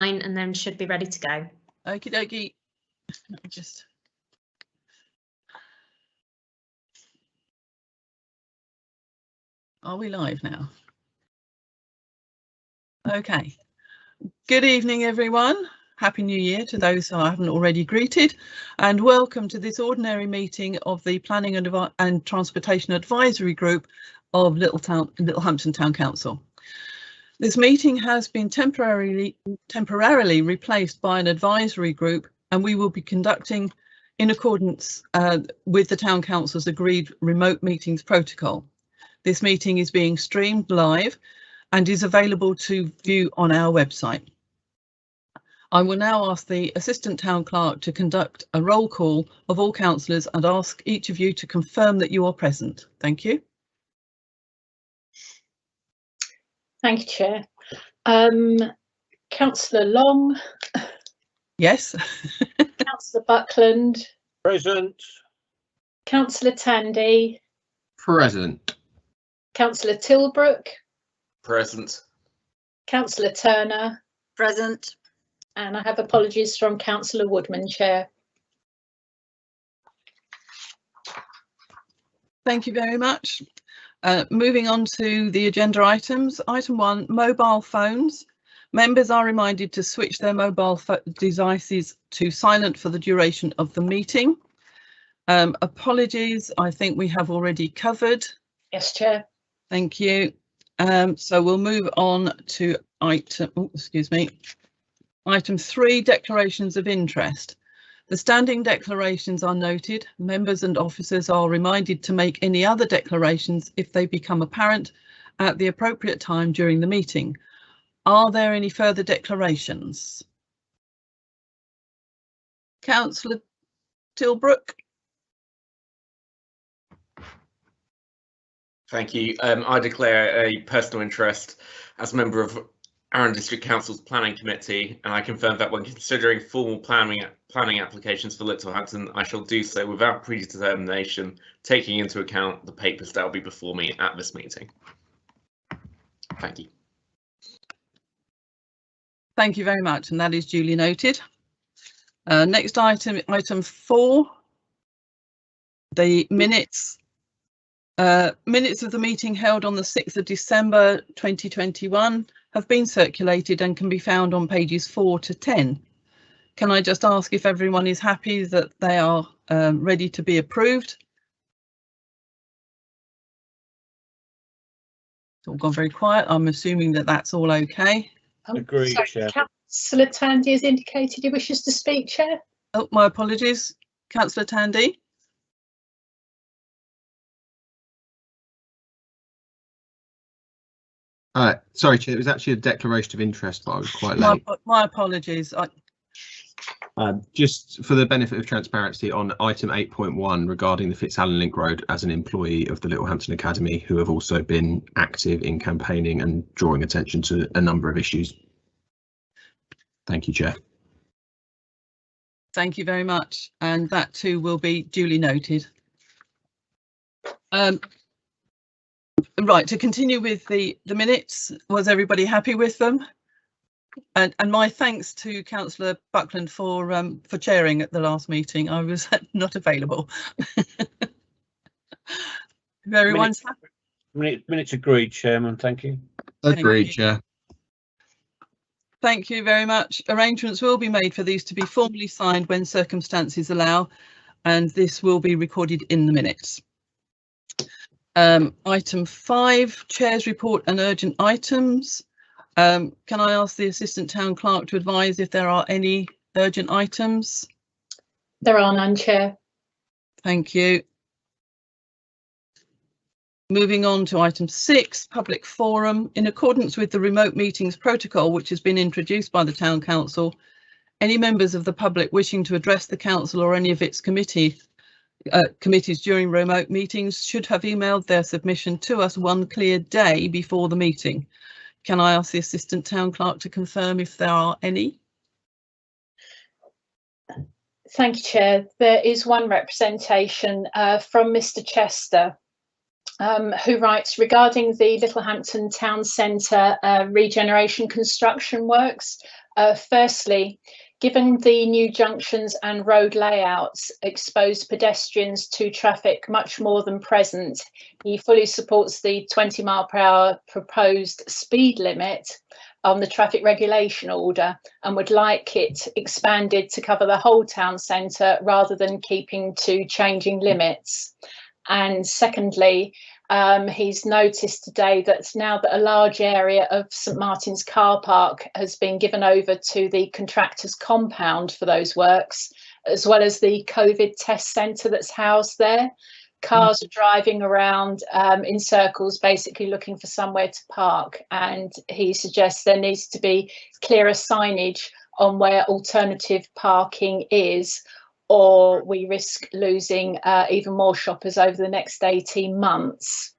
and then should be ready to go. Okie dokie. Let me just. Are we live now? Okay. Good evening, everyone. Happy New Year to those who I haven't already greeted, and welcome to this ordinary meeting of the Planning and Transportation Advisory Group of Littlehampton Town Council. This meeting has been temporarily replaced by an advisory group, and we will be conducting in accordance with the Town Council's agreed remote meetings protocol. This meeting is being streamed live and is available to view on our website. I will now ask the Assistant Town Clerk to conduct a roll call of all councillors and ask each of you to confirm that you are present. Thank you. Thank you, Chair. Councillor Long. Yes. Councillor Buckland. Present. Councillor Tandy. Present. Councillor Tilbrook. Present. Councillor Turner. Present. And I have apologies from Councillor Woodman, Chair. Thank you very much. Moving on to the agenda items. Item 1, mobile phones. Members are reminded to switch their mobile devices to silent for the duration of the meeting. Apologies, I think we have already covered. Yes, Chair. Thank you. So we'll move on to item 3, declarations of interest. The standing declarations are noted. Members and officers are reminded to make any other declarations if they become apparent at the appropriate time during the meeting. Are there any further declarations? Councillor Tilbrook. Thank you. I declare a personal interest as a member of Arran District Council's Planning Committee, and I confirm that when considering formal planning applications for Littlehampton, I shall do so without predetermination, taking into account the papers that will be before me at this meeting. Thank you. Thank you very much, and that is duly noted. Next item, item 4, the minutes. Minutes of the meeting held on the 6th of December 2021 have been circulated and can be found on pages 4 to 10. Can I just ask if everyone is happy that they are ready to be approved? It's all gone very quiet. I'm assuming that that's all okay. Agreed, Chair. Councillor Tandy has indicated he wishes to speak, Chair. Oh, my apologies. Councillor Tandy. Sorry, Chair, it was actually a declaration of interest, but I was quite late. My apologies. Just for the benefit of transparency, on item 8.1 regarding the Fitz Link Road, as an employee of the Littlehampton Academy who have also been active in campaigning and drawing attention to a number of issues. Thank you, Chair. Thank you very much, and that too will be duly noted. Right, to continue with the minutes, was everybody happy with them? And my thanks to Councillor Buckland for chairing at the last meeting. I was not available. Everyone's happy. Minutes agreed, Chairman. Thank you. Agreed, Chair. Thank you very much. Arrangements will be made for these to be formally signed when circumstances allow, and this will be recorded in the minutes. Item 5, Chair's report and urgent items. Can I ask the Assistant Town Clerk to advise if there are any urgent items? There are none, Chair. Thank you. Moving on to item 6, public forum. In accordance with the remote meetings protocol, which has been introduced by the Town Council, any members of the public wishing to address the Council or any of its committees during remote meetings should have emailed their submission to us one clear day before the meeting. Can I ask the Assistant Town Clerk to confirm if there are any? Thank you, Chair. There is one representation from Mr. Chester, who writes, regarding the Littlehampton Town Centre regeneration construction works, Firstly, given the new junctions and road layouts expose pedestrians to traffic much more than present, he fully supports the 20-mile-per-hour proposed speed limit on the traffic regulation order and would like it expanded to cover the whole town centre rather than keeping to changing limits. And secondly, he's noticed today that now that a large area of St Martin's car park has been given over to the contractor's compound for those works, as well as the COVID test centre that's housed there, cars are driving around in circles, basically looking for somewhere to park. And he suggests there needs to be clearer signage on where alternative parking is, or we risk losing even more shoppers over the next 18 months.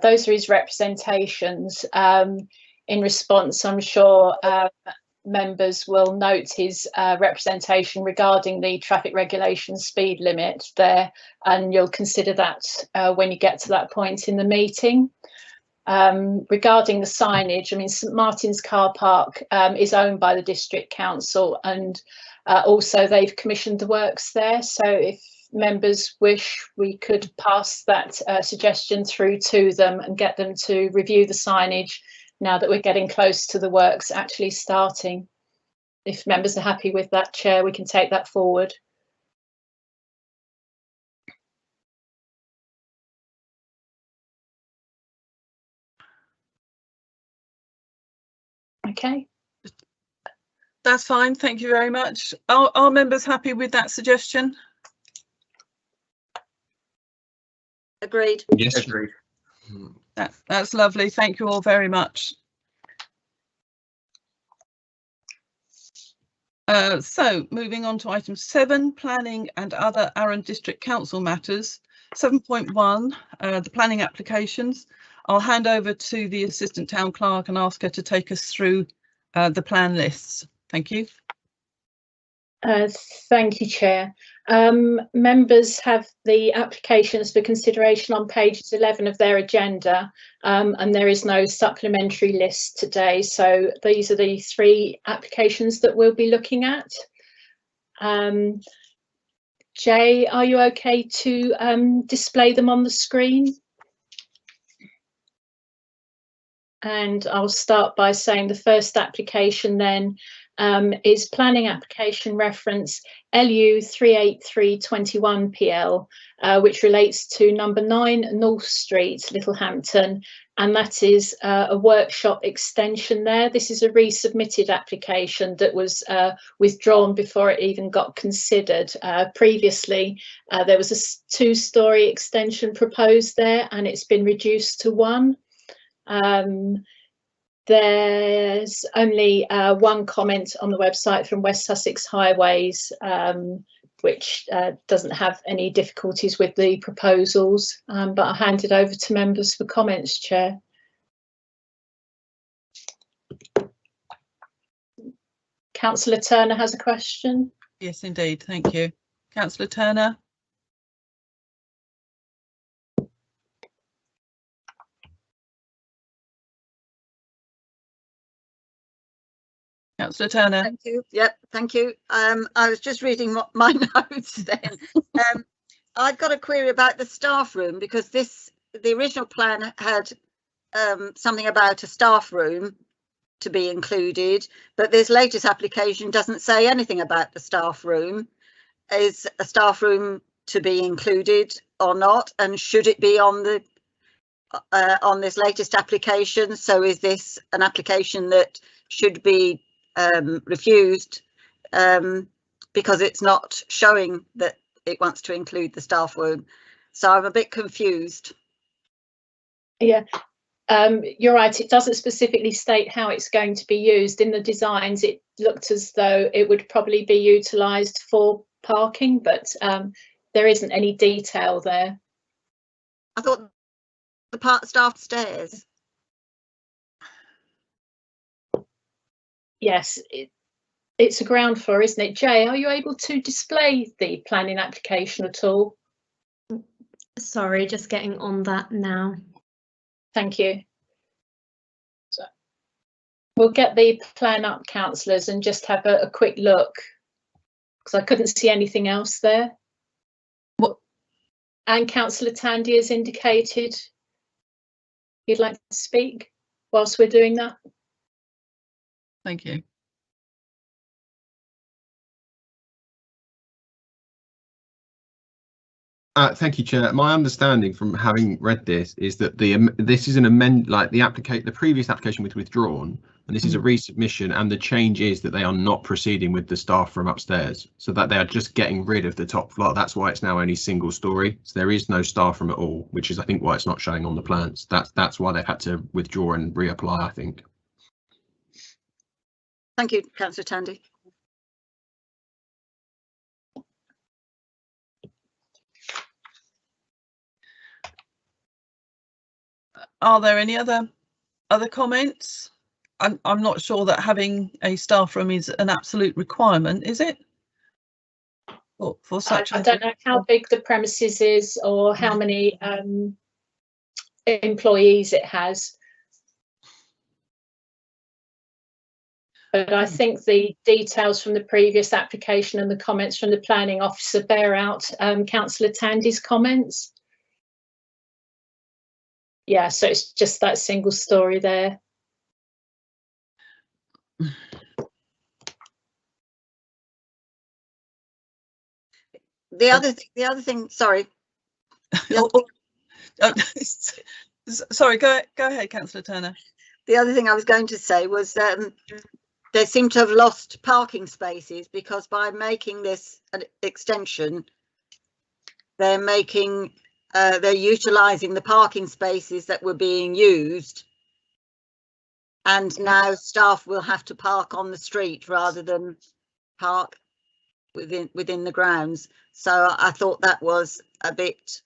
Those are his representations. In response, I'm sure members will note his representation regarding the traffic regulation speed limit there, and you'll consider that when you get to that point in the meeting. Regarding the signage, I mean, St Martin's car park is owned by the district council, and also they've commissioned the works there, so if members wish, we could pass that suggestion through to them and get them to review the signage now that we're getting close to the works actually starting. If members are happy with that, Chair, we can take that forward. Okay. That's fine, thank you very much. Are members happy with that suggestion? Agreed. Yes. Agreed. That's lovely, thank you all very much. So moving on to item 7, planning and other Arran District Council matters. 7.1, the planning applications. I'll hand over to the Assistant Town Clerk and ask her to take us through the plan lists. Thank you. Thank you, Chair. Members have the applications for consideration on pages 11 of their agenda, and there is no supplementary list today. So these are the 3 applications that we'll be looking at. Jay, are you okay to display them on the screen? And I'll start by saying the first application then is planning application reference LU 38321 PL, which relates to number 9 North Street, Littlehampton, and that is a workshop extension there. This is a resubmitted application that was withdrawn before it even got considered. Previously, there was a 2-storey extension proposed there, and it's been reduced to 1. There's only 1 comment on the website from West Sussex Highways, which doesn't have any difficulties with the proposals, but I'll hand it over to members for comments, Chair. Councillor Turner has a question. Yes, indeed, thank you. Councillor Turner. Councillor Turner. Thank you. Yep, thank you. I was just reading my notes then. I've got a query about the staff room, because the original plan had something about a staff room to be included, but this latest application doesn't say anything about the staff room. Is a staff room to be included or not, and should it be on the on this latest application? So is this an application that should be refused because it's not showing that it wants to include the staff room? So I'm a bit confused. Yeah, you're right, it doesn't specifically state how it's going to be used. In the designs it looked as though it would probably be utilised for parking, but there isn't any detail there. I thought the part staffed stairs. Yes, it's a ground floor, isn't it? Jay, are you able to display the planning application at all? Sorry, just getting on that now. Thank you. We'll get the plan up, councillors, and just have a quick look, because I couldn't see anything else there. What? And Councillor Tandy has indicated he'd like to speak whilst we're doing that. Thank you. Thank you, Chair. My understanding from having read this is that this is an amend, like the previous application was withdrawn, and this is a resubmission, and the change is that they are not proceeding with the staff room upstairs, so that they are just getting rid of the top floor. That's why it's now only single story. So there is no staff room at all, which is, I think, why it's not showing on the plans. That's why they've had to withdraw and reapply, I think. Thank you, Councillor Tandy. Are there any other comments? I'm not sure that having a staff room is an absolute requirement, is it? For such I don't know how big the premises is or how many employees it has. But I think the details from the previous application and the comments from the planning officer bear out Councillor Tandy's comments. Yeah, so it's just that single story there. The other thing, sorry. Sorry, go ahead, Councillor Turner. The other thing I was going to say was they seem to have lost parking spaces, because by making this an extension, they're utilising the parking spaces that were being used, and now staff will have to park on the street rather than park within the grounds. So I thought that was a bit,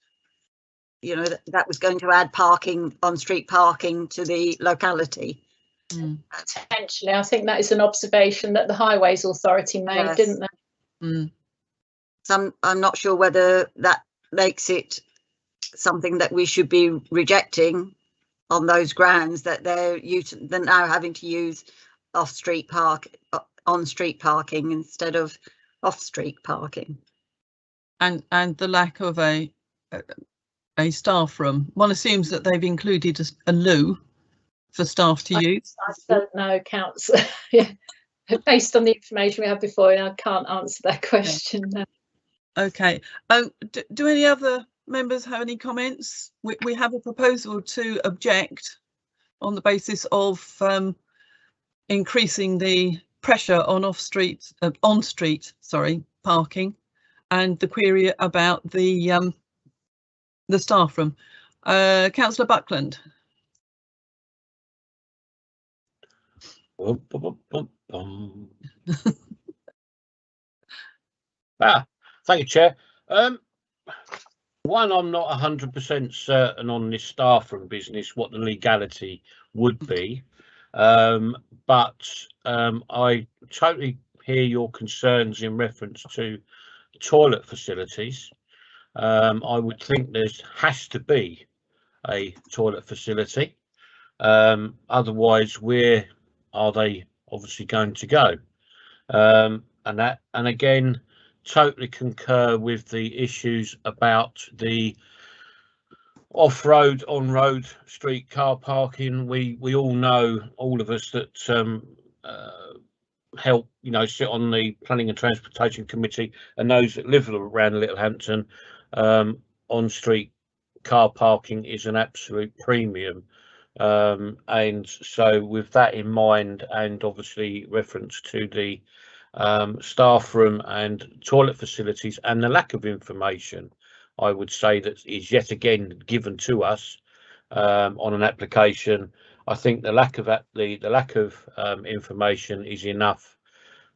you know, that was going to add parking, on-street parking, to the locality. Potentially, I think that is an observation that the Highways Authority made, Yes. didn't they? So I'm not sure whether that makes it something that we should be rejecting on those grounds, that they're now having to use on-street parking instead of off-street parking. And the lack of a staff room. One assumes that they've included a loo for staff to use. I don't know, Councillor. Yeah. Based on the information we had before, I can't answer that question. No. Okay. Do any other members have any comments? We have a proposal to object on the basis of increasing the pressure on on-street parking, and the query about the staff room. Councillor Buckland. Thank you, Chair. One, I'm not 100% certain on this staff room business what the legality would be, but I totally hear your concerns in reference to toilet facilities. I would think there has to be a toilet facility, otherwise where are they obviously going to go? And again, totally concur with the issues about the off-road, on-road street car parking. We all know, all of us that help, you know, sit on the Planning and Transportation Committee, and those that live around Littlehampton, on-street car parking is an absolute premium. And so with that in mind, and obviously reference to the staff room and toilet facilities and the lack of information, I would say that is yet again given to us on an application. I think the lack of information is enough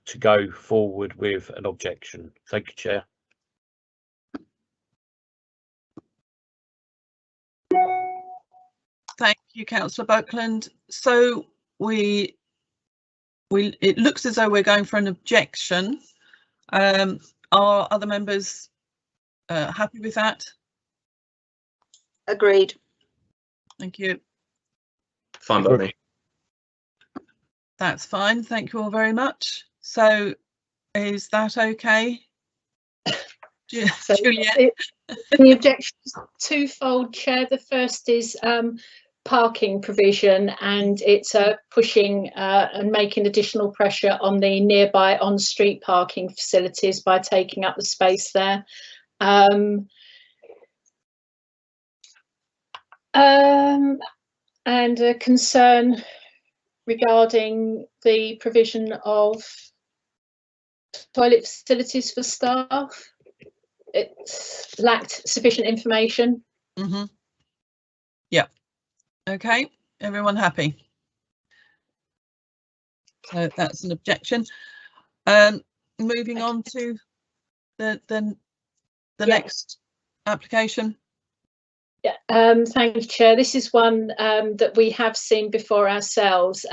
to go forward with an objection. Thank you, Chair. Thank you, Councillor Buckland. So it looks as though we're going for an objection. Are other members happy with that? Agreed. Thank you. Fine by me. That's fine. Thank you all very much. So is that okay? So Juliet? the objection is twofold, Chair. The first is parking provision, and it's pushing and making additional pressure on the nearby on-street parking facilities by taking up the space there. And a concern regarding the provision of toilet facilities for staff. It lacked sufficient information. Mm-hmm. Yeah. Okay. Everyone happy? So that's an objection. Moving on to the next application. Yeah, thank you, Chair. This is one that we have seen before ourselves.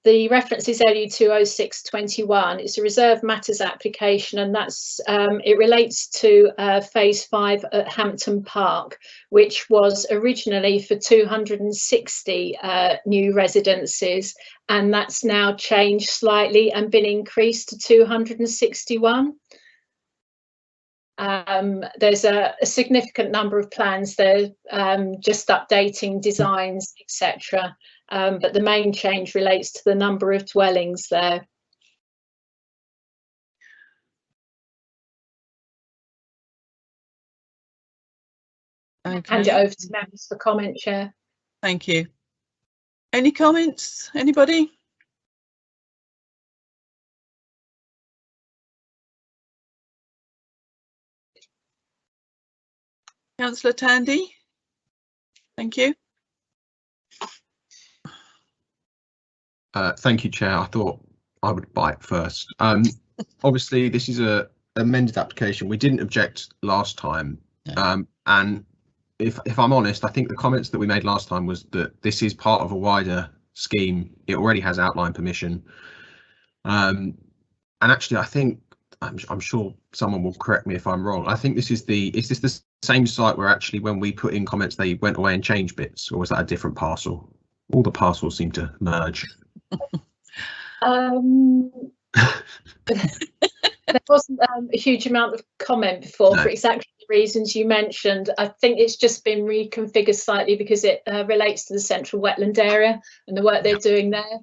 The reference is LU 20621. It's a reserved matters application, and that's it relates to phase 5 at Hampton Park, which was originally for 260 new residences, and that's now changed slightly and been increased to 261. There's a significant number of plans there, just updating designs, etc. But the main change relates to the number of dwellings there. Okay. Hand it over to members for comment, Chair. Thank you. Any comments? Anybody? Councillor Tandy? Thank you. Thank you, Chair. I thought I would bite first. Obviously, this is a amended application. We didn't object last time. No. And if I'm honest, I think the comments that we made last time was that this is part of a wider scheme. It already has outline permission. And actually, I think I'm sure someone will correct me if I'm wrong. I think is this the same site where actually when we put in comments they went away and changed bits, or was that a different parcel? All the parcels seem to merge. There wasn't a huge amount of comment before for exactly the reasons you mentioned. I think it's just been reconfigured slightly because it relates to the central wetland area and the work they're doing there.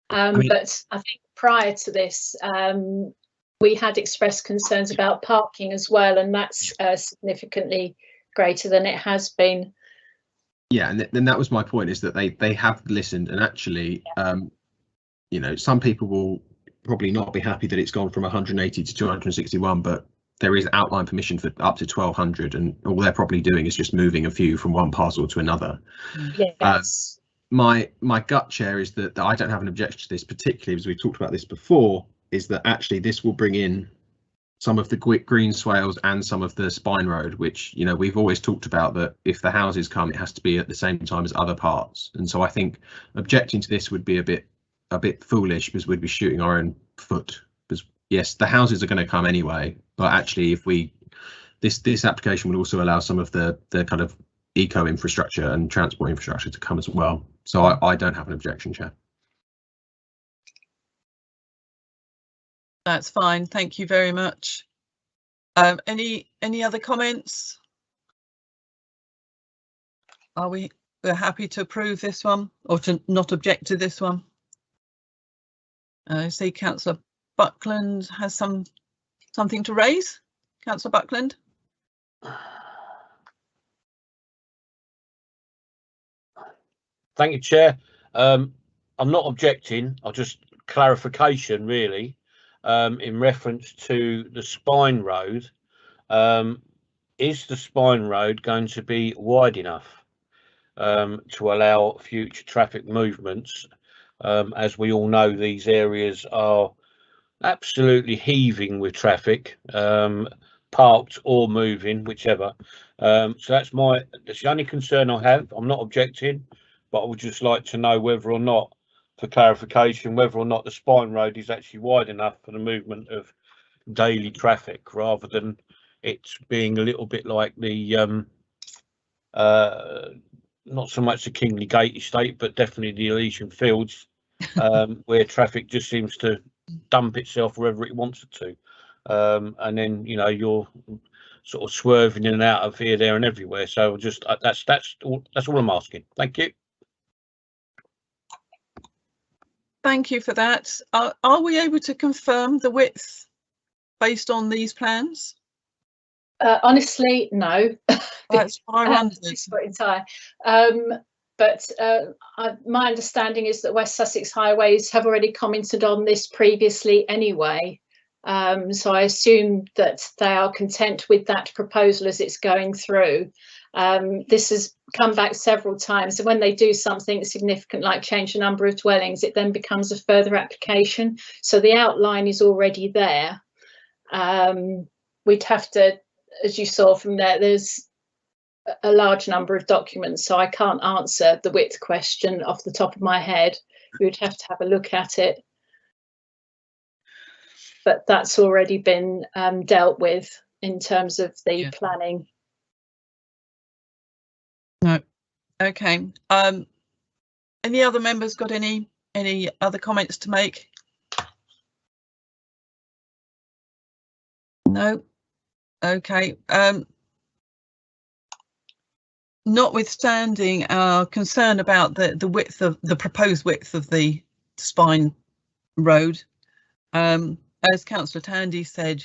But I think prior to this, we had expressed concerns about parking as well, and that's significantly greater than it has been. Yeah, and then that was my point, is that they have listened, and actually, you know, some people will probably not be happy that it's gone from 180 to 261, but there is outline permission for up to 1200, and all they're probably doing is just moving a few from one parcel to another. Yes. My gut, Chair, is that I don't have an objection to this, particularly as we talked about this before, is that actually this will bring in some of the green swales and some of the spine road, which, you know, we've always talked about, that if the houses come, it has to be at the same time as other parts. And so I think objecting to this would be a bit foolish, because we'd be shooting our own foot. Because yes, the houses are going to come anyway, but actually if this application would also allow some of the kind of eco infrastructure and transport infrastructure to come as well. So I don't have an objection, Chair. That's fine. Thank you very much. Any other comments? We're happy to approve this one, or to not object to this one? I see Councillor Buckland has something to raise. Councillor Buckland. Thank you, Chair. I'm not objecting. I'll just clarification really. In reference to the spine road, is the spine road going to be wide enough to allow future traffic movements? As we all know, these areas are absolutely heaving with traffic, parked or moving, whichever. So that's the only concern I have. I'm not objecting, but I would just like to know whether or not, for clarification, whether or not the spine road is actually wide enough for the movement of daily traffic, rather than it being a little bit like the not so much the Kingley Gate estate, but definitely the Elysian Fields where traffic just seems to dump itself wherever it wants it to, and then you're sort of swerving in and out of here, there, and everywhere. So just that's all I'm asking. Thank you. Thank you for that. Are we able to confirm the width based on these plans? Honestly, no. That's what I wondered. But my understanding is that West Sussex Highways have already commented on this previously anyway. So I assume that they are content with that proposal as it's going through. This has come back several times, and when they do something significant like change the number of dwellings, it then becomes a further application. So the outline is already there. We'd have to, as you saw from there, there's a large number of documents, so I can't answer the width question off the top of my head. We would have to have a look at it. But that's already been dealt with in terms of the planning. No. Okay. Any other members got any other comments to make? No. Okay. Notwithstanding our concern about the width of the proposed width of the spine road, as Councillor Tandy said,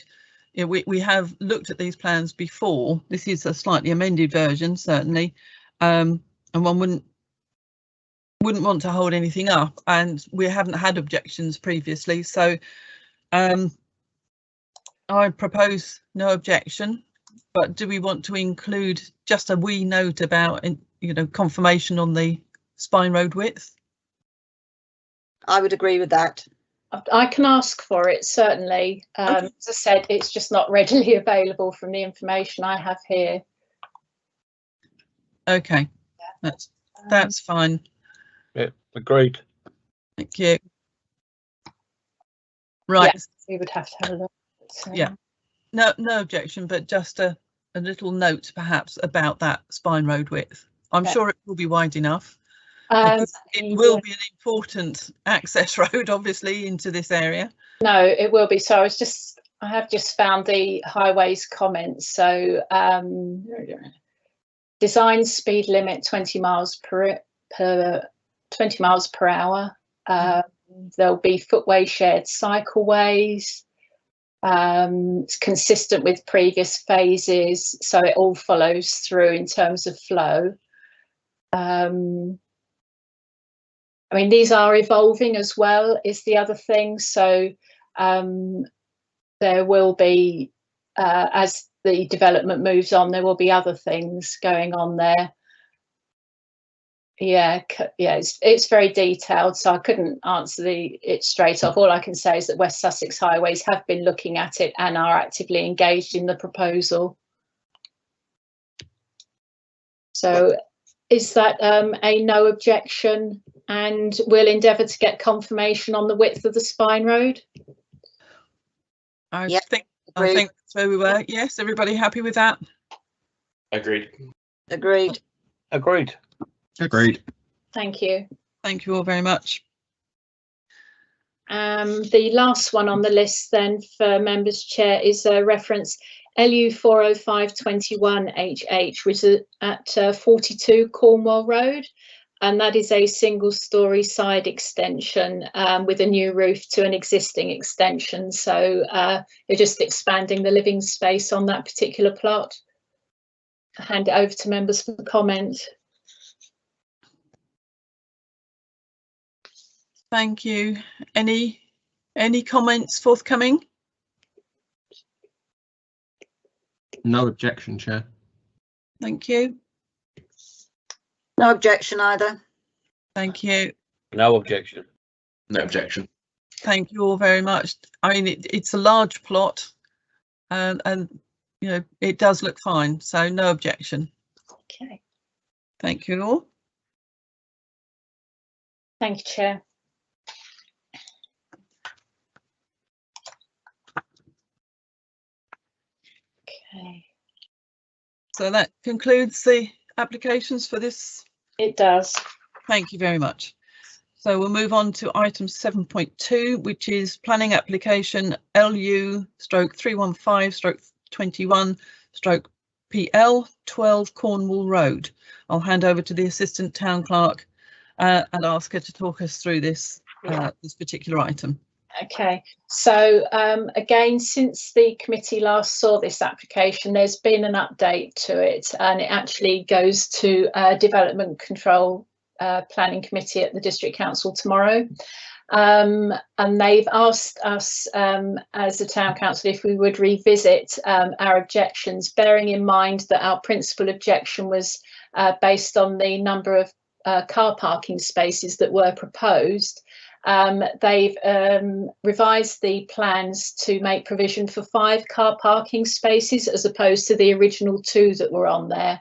we have looked at these plans before. This is a slightly amended version, certainly, and one wouldn't want to hold anything up, and we haven't had objections previously, so I propose no objection. But do we want to include just a wee note about, confirmation on the spine road width? I would agree with that. I can ask for it, certainly. Okay. As I said, it's just not readily available from the information I have here. Okay, that's fine. Yeah, agreed. Thank you. Right. Yes, we would have to have a look. So. Yeah. No objection, but just a little note perhaps about that spine road width. I'm sure it will be wide enough. It will be an important access road, obviously, into this area. No, it will be. So I have just found the highways comments. So design speed limit 20 miles per hour. There'll be footway shared cycleways. It's consistent with previous phases, so it all follows through in terms of flow. I mean, these are evolving as well, is the other thing. So there will be, as the development moves on, there will be other things going on there. Yeah, it's very detailed, so I couldn't answer it straight off. All I can say is that West Sussex Highways have been looking at it and are actively engaged in the proposal. So is that a no objection, and we'll endeavour to get confirmation on the width of the spine road? I think so. We were. Yes, everybody happy with that? Agreed. Agreed. Agreed. Agreed. Thank you. Thank you all very much. The last one on the list then for members chair is a reference LU 40521HH, which is at 42 Cornwall Road, and that is a single story side extension with a new roof to an existing extension. So you're just expanding the living space on that particular plot. I'll hand it over to members for comment. Thank you. Any comments forthcoming? No objection, Chair. Thank you. No objection either. Thank you. No objection. No objection. Thank you all very much. I mean, it's a large plot, and it does look fine, so no objection. Okay. Thank you all. Thank you, Chair. Okay. So that concludes the applications for this. It does. Thank you very much. So we'll move on to item 7.2, which is planning application LU/315/21/PL 12 Cornwall Road. I'll hand over to the Assistant Town Clerk and ask her to talk us through this this particular item. Okay, so again, since the committee last saw this application, there's been an update to it, and it actually goes to Development Control Planning Committee at the District Council tomorrow. And they've asked us as the Town Council if we would revisit our objections, bearing in mind that our principal objection was based on the number of car parking spaces that were proposed. They've revised the plans to make provision for 5 car parking spaces as opposed to the original 2 that were on there.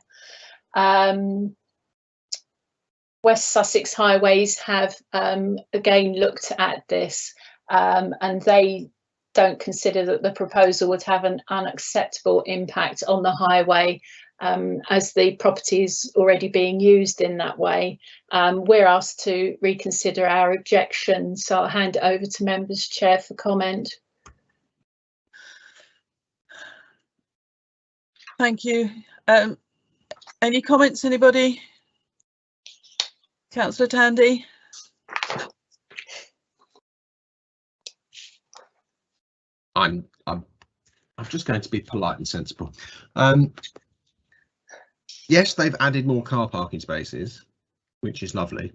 West Sussex Highways have again looked at this, and they don't consider that the proposal would have an unacceptable impact on the highway, as the property is already being used in that way. We're asked to reconsider our objection, so I'll hand it over to members, Chair, for comment. Thank you. Any comments, anybody? Councillor Tandy? I'm just going to be polite and sensible. Yes, they've added more car parking spaces, which is lovely.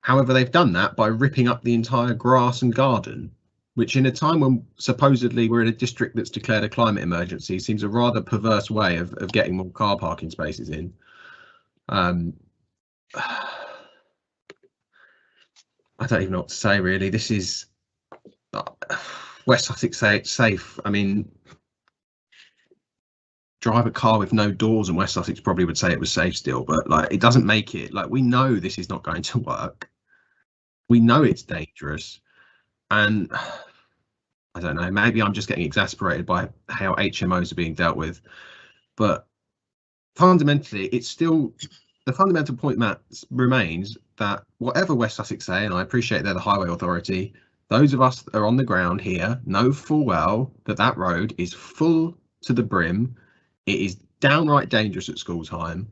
However, they've done that by ripping up the entire grass and garden, which in a time when supposedly we're in a district that's declared a climate emergency seems a rather perverse way of getting more car parking spaces in. I don't even know what to say, really. This is West Sussex say it's safe. I mean, drive a car with no doors and West Sussex probably would say it was safe still, but like it doesn't make it. Like, we know this is not going to work. We know it's dangerous, and I don't know, maybe I'm just getting exasperated by how HMOs are being dealt with, but fundamentally it's still, the fundamental point, Matt, remains that whatever West Sussex say, and I appreciate they're the highway authority, those of us that are on the ground here know full well that that road is full to the brim. It is downright dangerous at school time,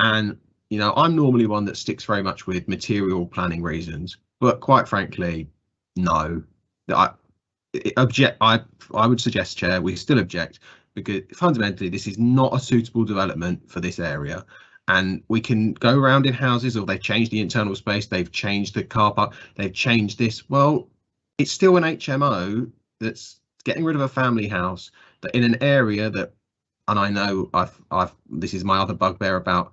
and you know, I'm normally one that sticks very much with material planning reasons, but quite frankly, no. I would suggest, Chair, we still object, because fundamentally this is not a suitable development for this area. And we can go around in houses, or they've changed the internal space, they've changed the car park, they've changed this. Well, it's still an HMO that's getting rid of a family house that in an area that, and I know this is my other bugbear about,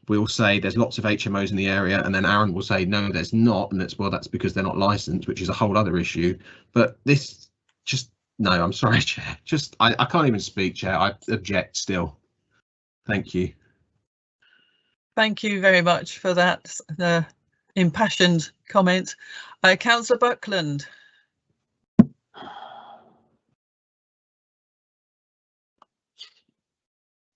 we'll say there's lots of HMOs in the area, and then Aaron will say no, there's not, and that's because they're not licensed, which is a whole other issue. But this just, no, I'm sorry, Chair. Just I can't even speak, Chair. I object still. Thank you. Thank you very much for that impassioned comment. Councillor Buckland.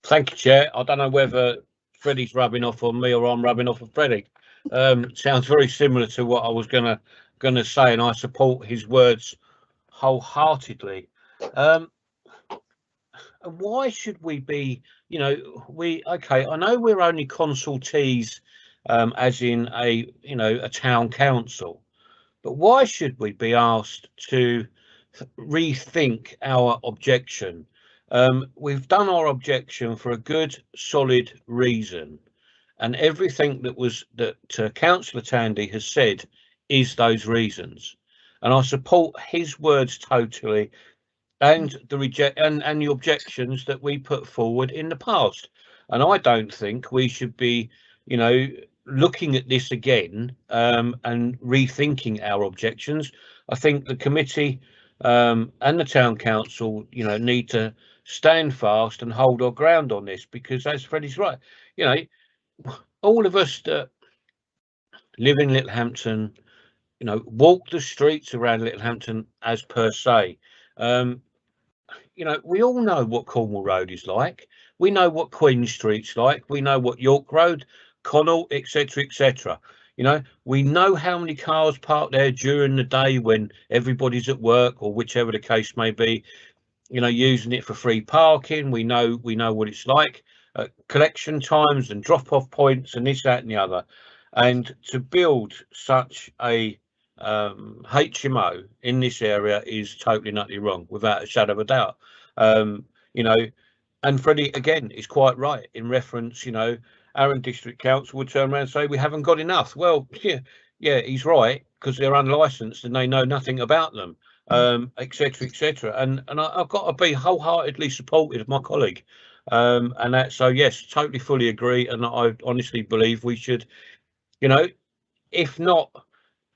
Thank you, Chair. I don't know whether Freddie's rubbing off on me or I'm rubbing off on Freddie. Sounds very similar to what I was gonna say, and I support his words wholeheartedly. Why should we be, you know, okay, I know we're only consultees, as in a town council, but why should we be asked to rethink our objection? We've done our objection for a good solid reason, and everything that Councillor Tandy has said is those reasons, and I support his words totally, and the objections that we put forward in the past. And I don't think we should be, you know, looking at this again and rethinking our objections. I think the committee and the town council, you know, need to stand fast and hold our ground on this, because as Freddie's right, you know, all of us that live in Littlehampton, you know, walk the streets around Littlehampton as per se. You know, we all know what Cornwall Road is like. We know what Queen Street's like. We know what York Road, Connell, etc., etc. You know, we know how many cars park there during the day when everybody's at work or whichever the case may be, you know, using it for free parking. We know what it's like, collection times and drop-off points and this, that and the other. And to build such a HMO in this area is totally nutty wrong, without a shadow of a doubt. You know, and Freddie again is quite right in reference, you know, Arran District Council would turn around and say we haven't got enough. Well, yeah, he's right, because they're unlicensed and they know nothing about them, etc., etc. And I've got to be wholeheartedly supportive of my colleague, and that. So yes, totally, fully agree, and I honestly believe we should, you know, if not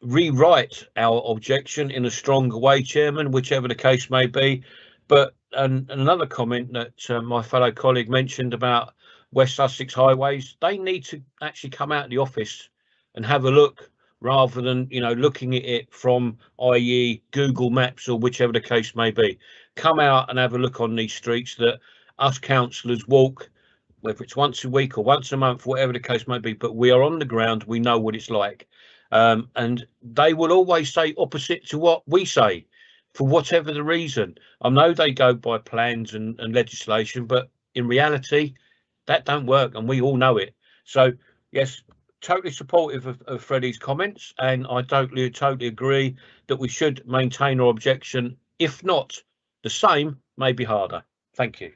rewrite our objection in a stronger way, Chairman, whichever the case may be. But and another comment that my fellow colleague mentioned about West Sussex highways, they need to actually come out of the office and have a look, rather than, you know, looking at it from, i.e. Google Maps or whichever the case may be. Come out and have a look on these streets that us councillors walk, whether it's once a week or once a month, whatever the case may be, but we are on the ground, we know what it's like. And they will always say opposite to what we say, for whatever the reason. I know they go by plans and legislation, but in reality, that don't work, and we all know it. So yes, totally supportive of Freddie's comments, and I totally agree that we should maintain our objection, if not the same, maybe harder. Thank you.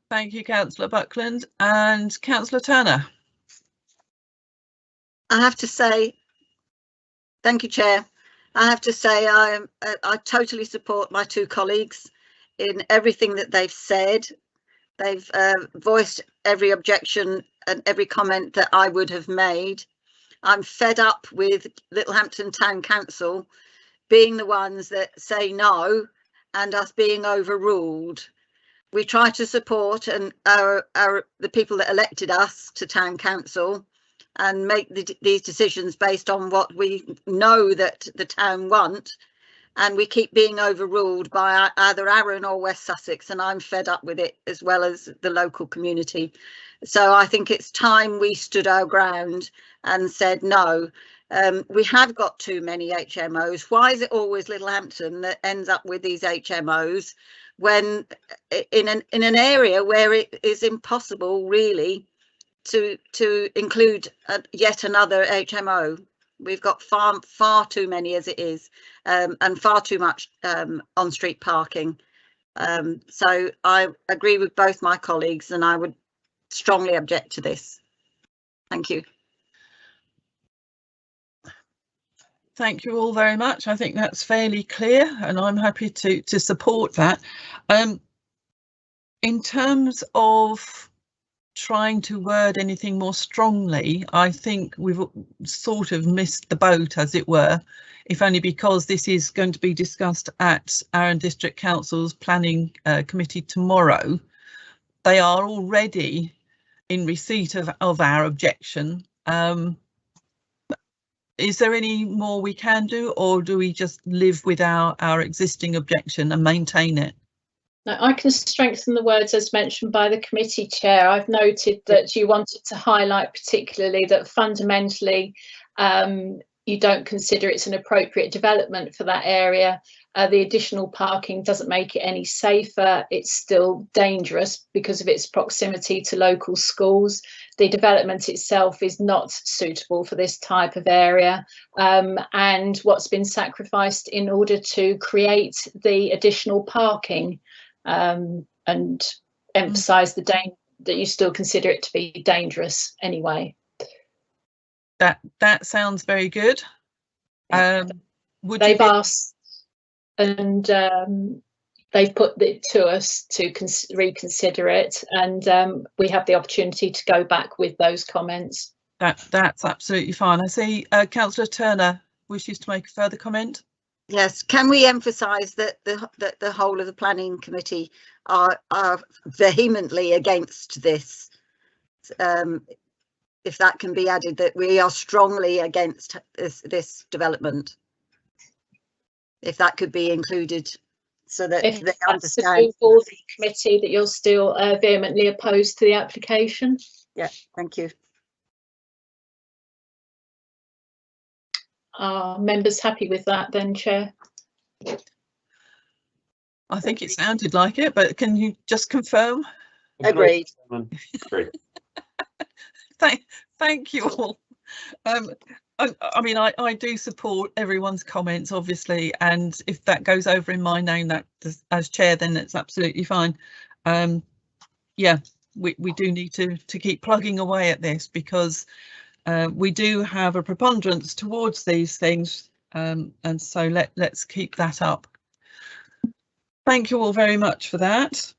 Thank you, Councillor Buckland. And Councillor Turner. I have to say, thank you, Chair. I have to say I totally support my two colleagues in everything that they've said. They've voiced every objection and every comment that I would have made. I'm fed up with Littlehampton Town Council being the ones that say no and us being overruled. We try to support the people that elected us to Town Council and make these decisions based on what we know that the town want, and we keep being overruled by either Arran or West Sussex, and I'm fed up with it, as well as the local community. So I think it's time we stood our ground and said no. We have got too many HMOs. Why is it always Littlehampton that ends up with these HMOs, when in an area where it is impossible really to include yet another HMO? We've got far too many as it is, and far too much on-street parking. So I agree with both my colleagues, and I would strongly object to this. Thank you. Thank you all very much. I think that's fairly clear, and I'm happy to support that. In terms of trying to word anything more strongly, I think we've sort of missed the boat, as it were, if only because this is going to be discussed at Arran District Council's Planning Committee tomorrow. They are already in receipt of our objection. Is there any more we can do, or do we just live with our existing objection and maintain it? No, I can strengthen the words as mentioned by the committee chair. I've noted that you wanted to highlight particularly that fundamentally you don't consider it's an appropriate development for that area. The additional parking doesn't make it any safer. It's still dangerous because of its proximity to local schools. The development itself is not suitable for this type of area, and what's been sacrificed in order to create the additional parking, and emphasise the danger that you still consider it to be dangerous anyway. That sounds very good. They've asked, and they've put it to us to reconsider it, and we have the opportunity to go back with those comments. That's absolutely fine. I see Councillor Turner wishes to make a further comment. Yes, can we emphasise that the whole of the planning committee are vehemently against this? If that can be added, that we are strongly against this development. If that could be included, so that if they understand. If for the committee that you're still vehemently opposed to the application. Yeah, thank you. Are members happy with that then, Chair? I think it sounded like it, but can you just confirm? Agreed. Agreed. Thank you all. I mean, I do support everyone's comments, obviously, and if that goes over in my name, that as chair, then it's absolutely fine. Yeah, we do need to keep plugging away at this, because we do have a preponderance towards these things, and so let's keep that up. Thank you all very much for that.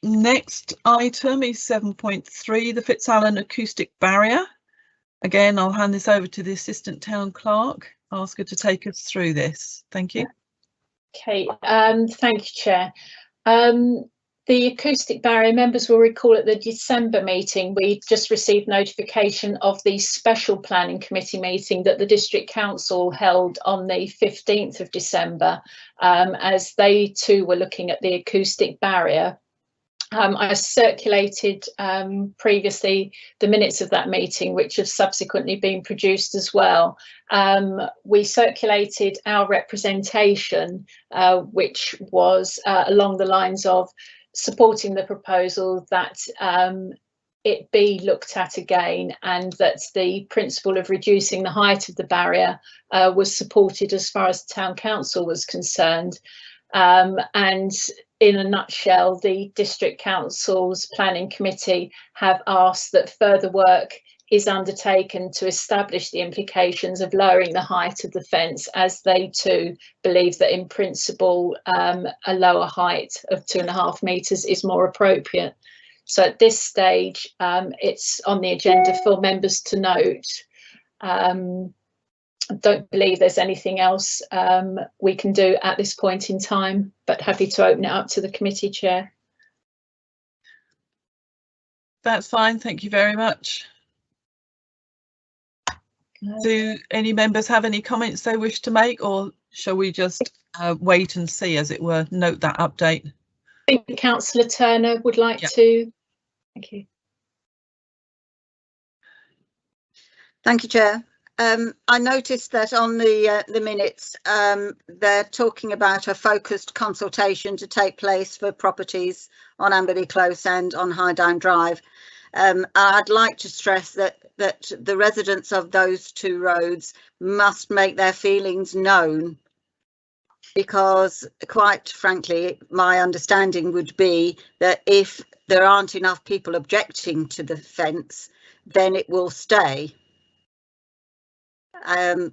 Next item is 7.3, the Fitz acoustic barrier. Again, I'll hand this over to the Assistant Town Clerk, ask her to take us through this. Thank you. Okay, thank you, Chair. The acoustic barrier, members will recall at the December meeting, we just received notification of the special planning committee meeting that the District Council held on the 15th of December, as they too were looking at the acoustic barrier. I circulated previously the minutes of that meeting, which have subsequently been produced as well. We circulated our representation, which was along the lines of supporting the proposal that it be looked at again, and that the principle of reducing the height of the barrier was supported as far as the Town Council was concerned. And in a nutshell, the District Council's Planning Committee have asked that further work is undertaken to establish the implications of lowering the height of the fence, as they too believe that in principle a lower height of 2.5 metres is more appropriate. So at this stage it's on the agenda for members to note. I don't believe there's anything else we can do at this point in time, but happy to open it up to the committee, Chair. That's fine, thank you very much. Do any members have any comments they wish to make, or shall we just wait and see, as it were, note that update? I think Councillor Turner would like to. Thank you. Thank you, Chair. I noticed that on the minutes they're talking about a focused consultation to take place for properties on Amberley Close and on High Down Drive. I'd like to stress that the residents of those two roads must make their feelings known, because quite frankly my understanding would be that if there aren't enough people objecting to the fence, then it will stay.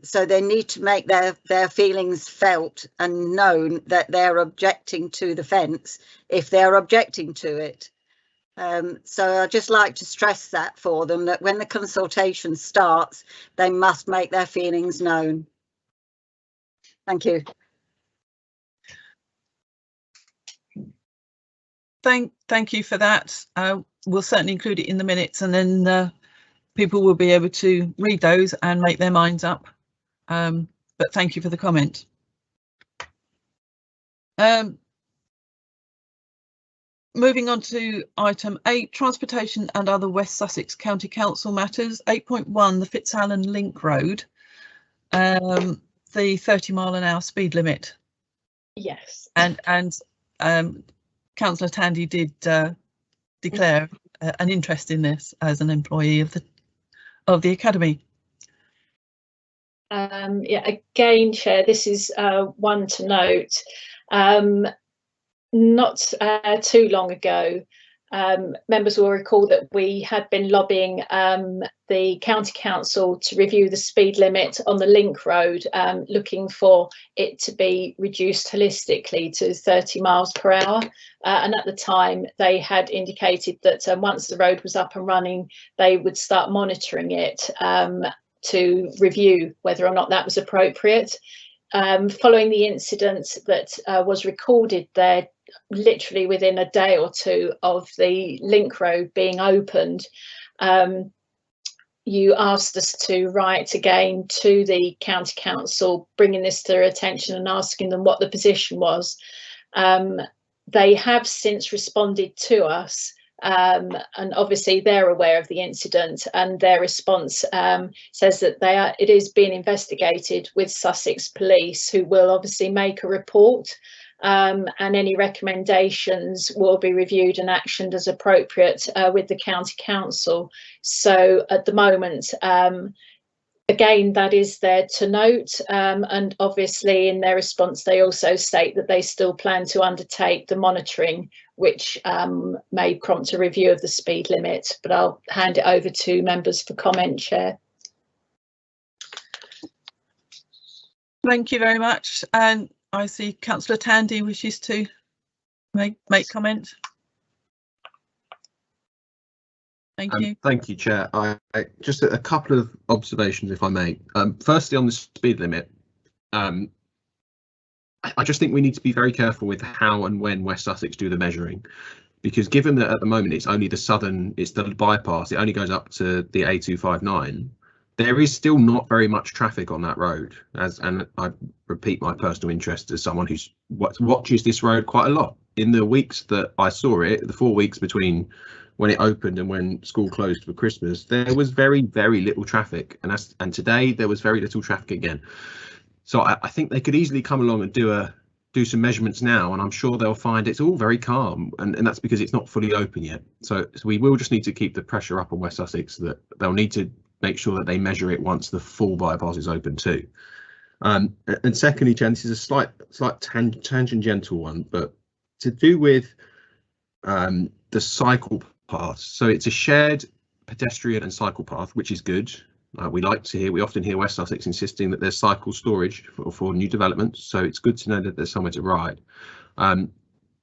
So they need to make their feelings felt and known that they're objecting to the fence if they're objecting to it. So I'd just like to stress that for them, that when the consultation starts, they must make their feelings known. Thank you. Thank you for that. We'll certainly include it in the minutes, and then people will be able to read those and make their minds up. But thank you for the comment. Moving on to item 8, transportation and other West Sussex County Council matters. 8.1, the Fitz Link Road, the 30-mile-an-hour speed limit. Yes. And Councillor Tandy did declare an interest in this as an employee of the academy. Yeah, again, Chair, this is one to note. Not too long ago, members will recall that we had been lobbying the County Council to review the speed limit on the Link Road, looking for it to be reduced holistically to 30 miles per hour. And at the time, they had indicated that once the road was up and running, they would start monitoring it to review whether or not that was appropriate. Following the incident that was recorded there, literally within a day or two of the Link Road being opened, you asked us to write again to the County Council, bringing this to their attention and asking them what the position was. They have since responded to us and obviously they're aware of the incident, and their response says that it is being investigated with Sussex Police, who will obviously make a report, and any recommendations will be reviewed and actioned as appropriate with the County Council. So at the moment, again, that is there to note, and obviously in their response they also state that they still plan to undertake the monitoring, which may prompt a review of the speed limit. But I'll hand it over to members for comment, Chair. Thank you very much. And I see Councillor Tandy wishes to make comment. Thank you. Thank you, Chair. I just a couple of observations, if I may. Firstly, on the speed limit, I just think we need to be very careful with how and when West Sussex do the measuring, because given that at the moment it's only it's the bypass, it only goes up to the A259. There is still not very much traffic on that road, and I repeat my personal interest as someone who watches this road quite a lot. In the weeks that I saw it, the 4 weeks between when it opened and when school closed for Christmas, there was very, very little traffic, and today there was very little traffic again. So I think they could easily come along and do some measurements now, and I'm sure they'll find it's all very calm, and that's because it's not fully open yet. So we will just need to keep the pressure up on West Sussex that they'll need to make sure that they measure it once the full bypass is open too. And secondly, Jen, this is a slight tangential one, but to do with the cycle path. So it's a shared pedestrian and cycle path, which is good. We often hear West Sussex insisting that there's cycle storage for new developments, so it's good to know that there's somewhere to ride. In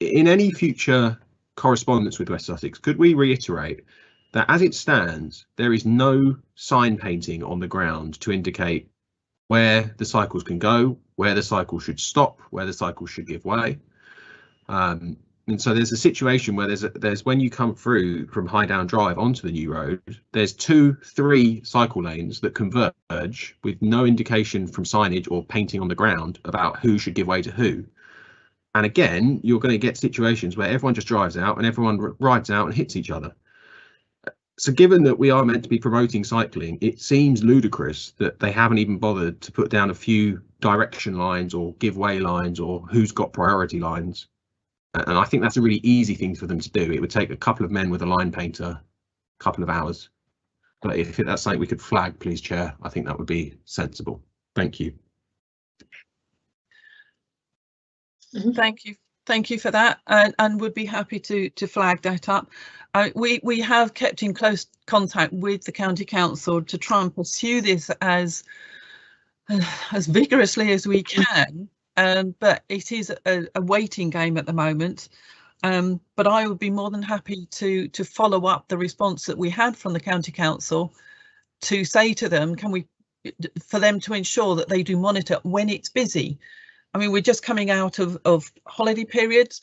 any future correspondence with West Sussex, could we reiterate that as it stands, there is no sign painting on the ground to indicate where the cycles can go, where the cycle should stop, where the cycle should give way. And so there's a situation where there's when you come through from High Down Drive onto the new road, there's 2-3 cycle lanes that converge with no indication from signage or painting on the ground about who should give way to who. And again, you're going to get situations where everyone just drives out and everyone rides out and hits each other. So given that we are meant to be promoting cycling, it seems ludicrous that they haven't even bothered to put down a few direction lines or give way lines or who's got priority lines. And I think that's a really easy thing for them to do. It would take a couple of men with a line painter a couple of hours. But if that's something we could flag, please, Chair, I think that would be sensible. Thank you. Thank you for that, and would be happy to flag that up. We have kept in close contact with the County Council to try and pursue this as vigorously as we can. But it is a waiting game at the moment. But I would be more than happy to follow up the response that we had from the County Council to say to them, for them to ensure that they do monitor when it's busy. I mean, we're just coming out of holiday periods.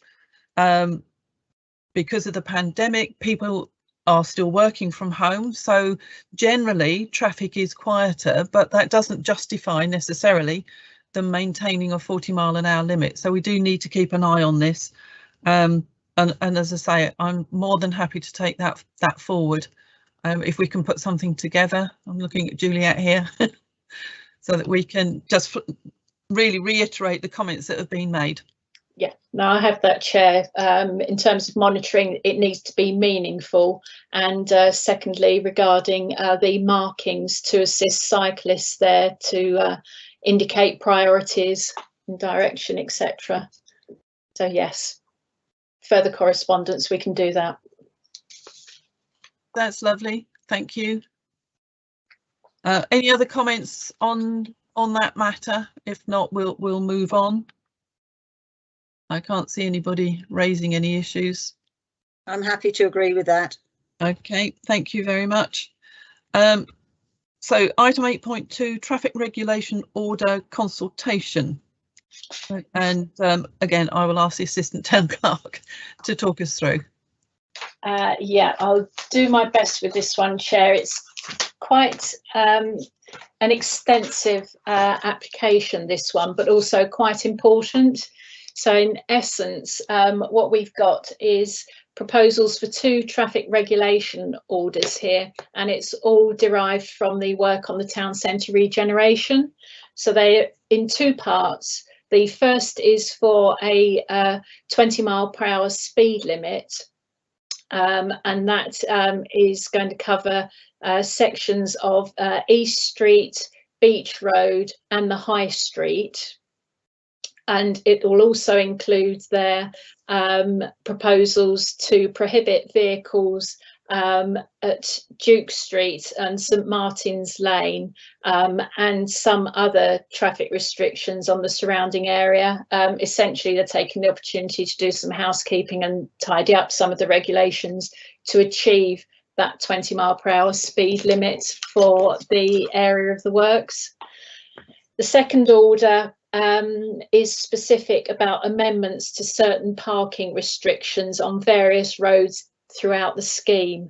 Because of the pandemic, people are still working from home. So generally traffic is quieter, but that doesn't justify necessarily them maintaining a 40-mile-an-hour limit. So we do need to keep an eye on this. And as I say, I'm more than happy to take that forward. If we can put something together, I'm looking at Juliet here, so that we can just really reiterate the comments that have been made. Yeah, no, I have that, Chair. In terms of monitoring, it needs to be meaningful. And secondly, regarding the markings to assist cyclists there to indicate priorities and direction, etc. So yes, further correspondence, we can do that. That's lovely, thank you. Any other comments on that matter? If not, we'll move on. I can't see anybody raising any issues. I'm happy to agree with that. Okay, thank you very much. So item 8.2, traffic regulation order consultation. And again, I will ask the Assistant Town Clerk to talk us through. Yeah, I'll do my best with this one, Chair. It's quite an extensive application, this one, but also quite important. So in essence, what we've got is proposals for 2 traffic regulation orders here, and it's all derived from the work on the town centre regeneration. So they're in 2 parts. The first is for a 20-mile-per-hour speed limit, and that is going to cover sections of East Street, Beach Road and the High Street. And it will also include their proposals to prohibit vehicles at Duke Street and St Martin's Lane, and some other traffic restrictions on the surrounding area. Essentially, they're taking the opportunity to do some housekeeping and tidy up some of the regulations to achieve that 20-mile-per-hour speed limit for the area of the works. The second order is specific about amendments to certain parking restrictions on various roads throughout the scheme,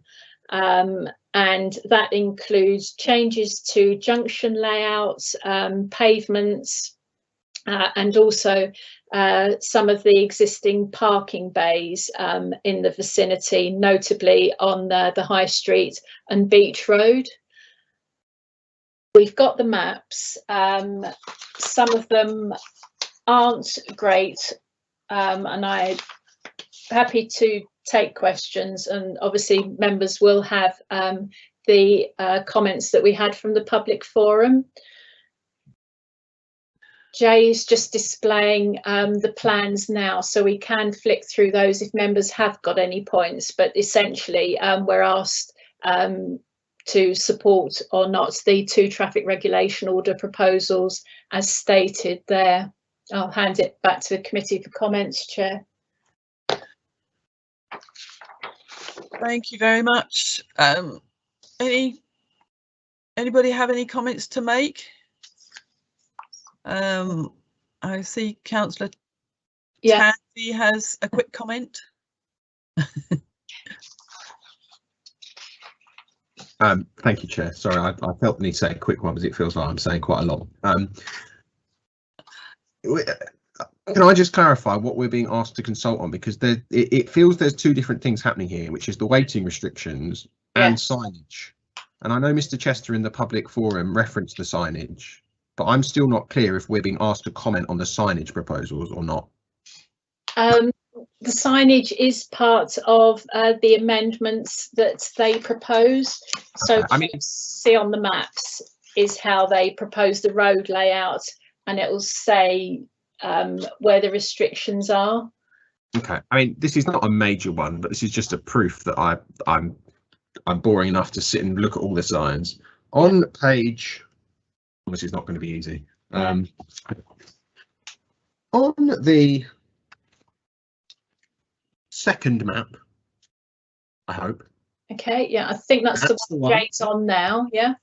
and that includes changes to junction layouts, pavements, and also some of the existing parking bays in the vicinity, notably on the High Street and Beach Road. We've got the maps. Some of them aren't great, and I'm happy to take questions, and obviously members will have the comments that we had from the public forum. Jay's just displaying the plans now, so we can flick through those if members have got any points, but essentially we're asked to support or not the 2 traffic regulation order proposals as stated there. I'll hand it back to the committee for comments, Chair. Thank you very much. Anybody have any comments to make? I see Councillor Tandy has a quick comment. Thank you, Chair. Sorry, I felt the need to say a quick one because it feels like I'm saying quite a lot. Can I just clarify what we're being asked to consult on? Because it feels there's 2 different things happening here, which is the weighting restrictions and signage. And I know Mr. Chester in the public forum referenced the signage, but I'm still not clear if we're being asked to comment on the signage proposals or not. The signage is part of the amendments that they propose. So I mean, see on the maps is how they propose the road layout, and it will say where the restrictions are. Okay, I mean, this is not a major one, but this is just a proof that I'm boring enough to sit and look at all the signs on page. This is not going to be easy. On the second map, I hope. Okay, yeah, I think that's the one Jake's on now. Yeah.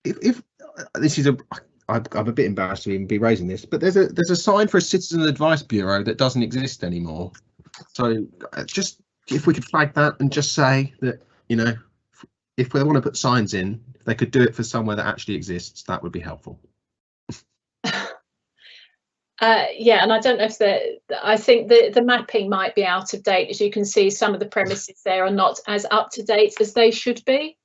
If this is I'm a bit embarrassed to even be raising this, but there's a sign for a citizen advice bureau that doesn't exist anymore. So just if we could flag that and just say that, you know, if they want to put signs in, if they could do it for somewhere that actually exists, that would be helpful. Yeah, and I don't know if I think the mapping might be out of date. As you can see, some of the premises there are not as up to date as they should be.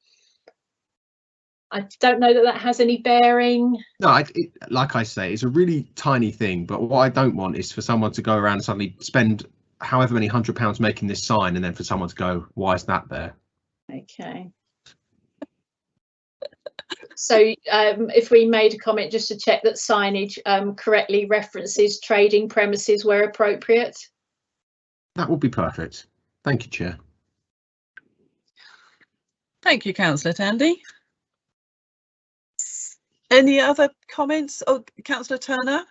I don't know that has any bearing. No, like I say, it's a really tiny thing, but what I don't want is for someone to go around and suddenly spend however many £100 making this sign, and then for someone to go, why is that there? Okay. So if we made a comment just to check that signage correctly references trading premises where appropriate. That would be perfect. Thank you, Chair. Thank you, Councillor Tandy. Any other comments? Oh, Councillor Turner.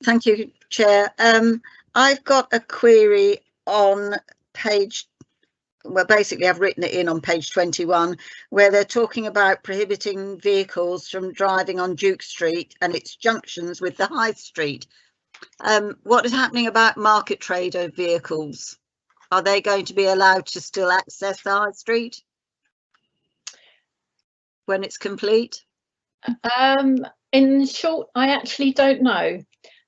Thank you, Chair. I've got a query on page, well, basically I've written it in on page 21, where they're talking about prohibiting vehicles from driving on Duke Street and its junctions with the High Street. What is happening about market trader vehicles? Are they going to be allowed to still access the High Street when it's complete? In short, I actually don't know.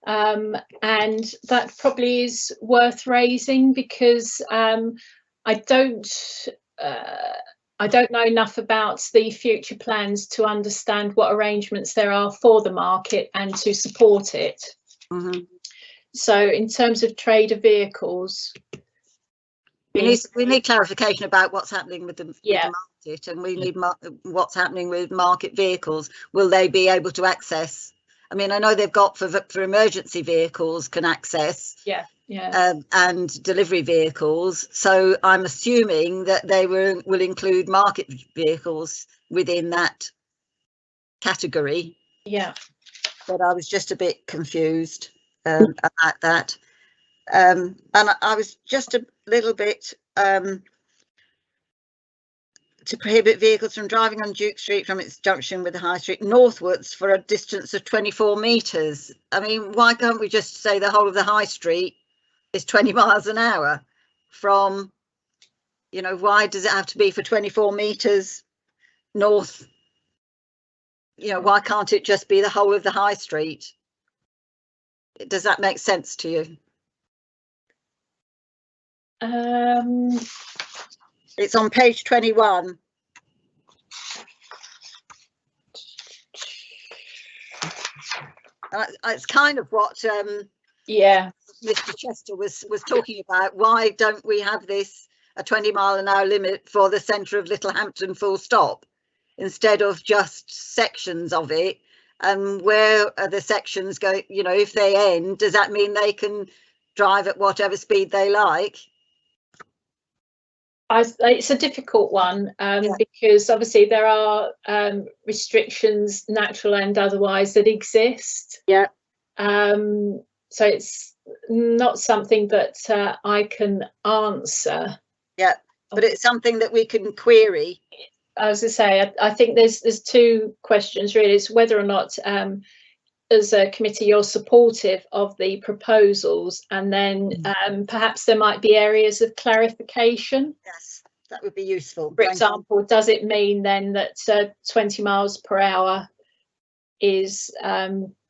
And that probably is worth raising because I don't know enough about the future plans to understand what arrangements there are for the market and to support it. Mm-hmm. So in terms of trader vehicles, We need clarification about what's happening with the market, and we need what's happening with market vehicles. Will they be able to access? I mean, I know they've got for emergency vehicles can access, and delivery vehicles. So I'm assuming that they will include market vehicles within that category. Yeah. But I was just a bit confused about that. And I was just a little bit to prohibit vehicles from driving on Duke Street from its junction with the High Street northwards for a distance of 24 metres. I mean, why can't we just say the whole of the High Street is 20 miles an hour from, you know, why does it have to be for 24 metres north? You know, why can't it just be the whole of the High Street? Does that make sense to you? It's on page 21. It's kind of what Mr. Chester was talking about. Why don't we have this a 20-mile-an-hour limit for the centre of Littlehampton full stop instead of just sections of it? And where are the sections go? You know, if they end, does that mean they can drive at whatever speed they like? It's a difficult one because obviously there are restrictions, natural and otherwise, that exist. Yeah. So it's not something that I can answer. Yeah, but it's something that we can query. As I say, I think there's two questions really. It's whether or not as a committee you're supportive of the proposals, and then perhaps there might be areas of clarification. Yes, that would be useful. For example, does it mean then that 20 miles per hour is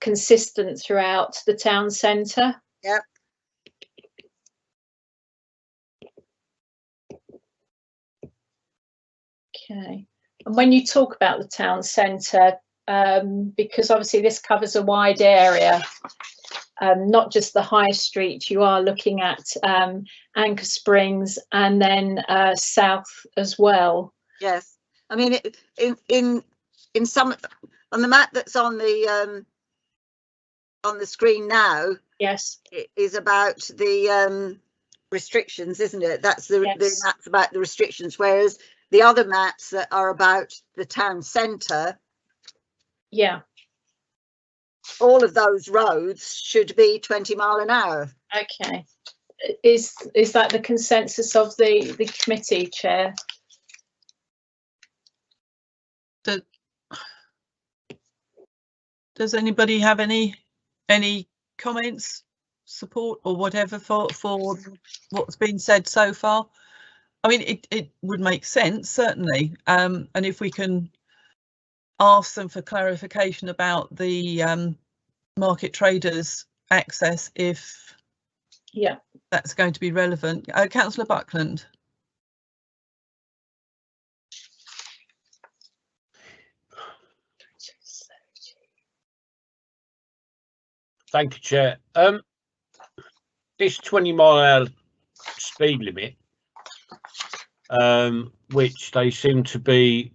consistent throughout the town centre? Yep. Okay. And when you talk about the town centre, because obviously this covers a wide area, not just the High Street, you are looking at Anchor Springs and then south as well. Yes, I mean in some on the map that's on the screen now. Yes, it is about the restrictions, isn't it? That's the maps about the restrictions, whereas the other maps that are about the town centre. Yeah. All of those roads should be 20 mile an hour. Okay. Is that the consensus of the committee, Chair? Does anybody have any comments, support or whatever for what's been said so far? I mean, it would make sense, certainly, and if we can ask them for clarification about the market traders access, if that's going to be relevant. Councillor Buckland. Thank you, Chair. This 20-mile-an-hour speed limit, which they seem to be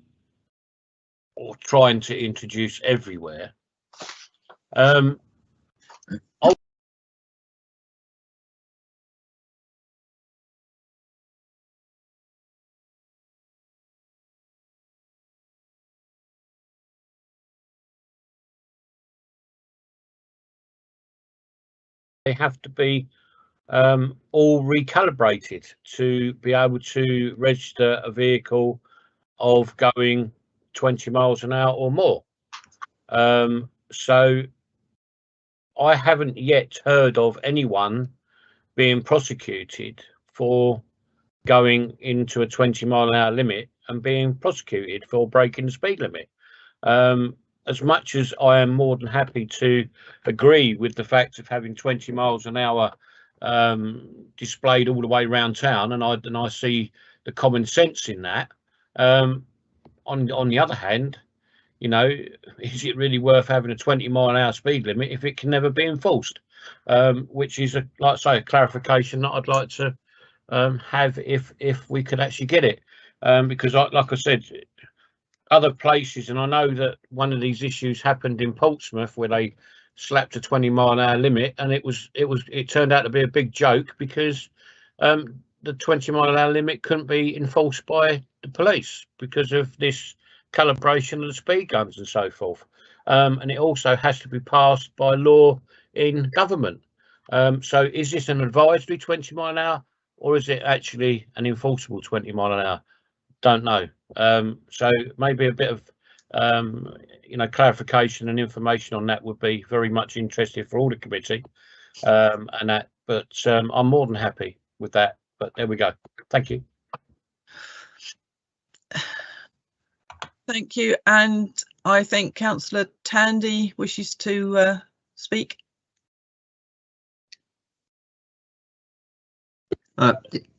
trying to introduce everywhere. They have to be all recalibrated to be able to register a vehicle of going 20 miles an hour or more. So I haven't yet heard of anyone being prosecuted for going into a 20-mile-an-hour limit and being prosecuted for breaking the speed limit. as much as I am more than happy to agree with the fact of having 20 miles an hour displayed all the way around town, and I see the common sense in that. On the other hand, you know, is it really worth having a 20-mile-an-hour speed limit if it can never be enforced? Which is, like I say, a clarification that I'd like to have if we could actually get it, because like I said, other places, and I know that one of these issues happened in Portsmouth where they slapped a 20-mile-an-hour limit, and it turned out to be a big joke because the 20-mile-an-hour limit couldn't be enforced by the police because of this calibration of the speed guns and so forth, and it also has to be passed by law in government. So is this an advisory 20-mile-an-hour, or is it actually an enforceable 20-mile-an-hour? Don't know. So maybe a bit of clarification and information on that would be very much interesting for all the committee, and that. But I'm more than happy with that. But there we go. Thank you. Thank you. And I think Councillor Tandy wishes to speak.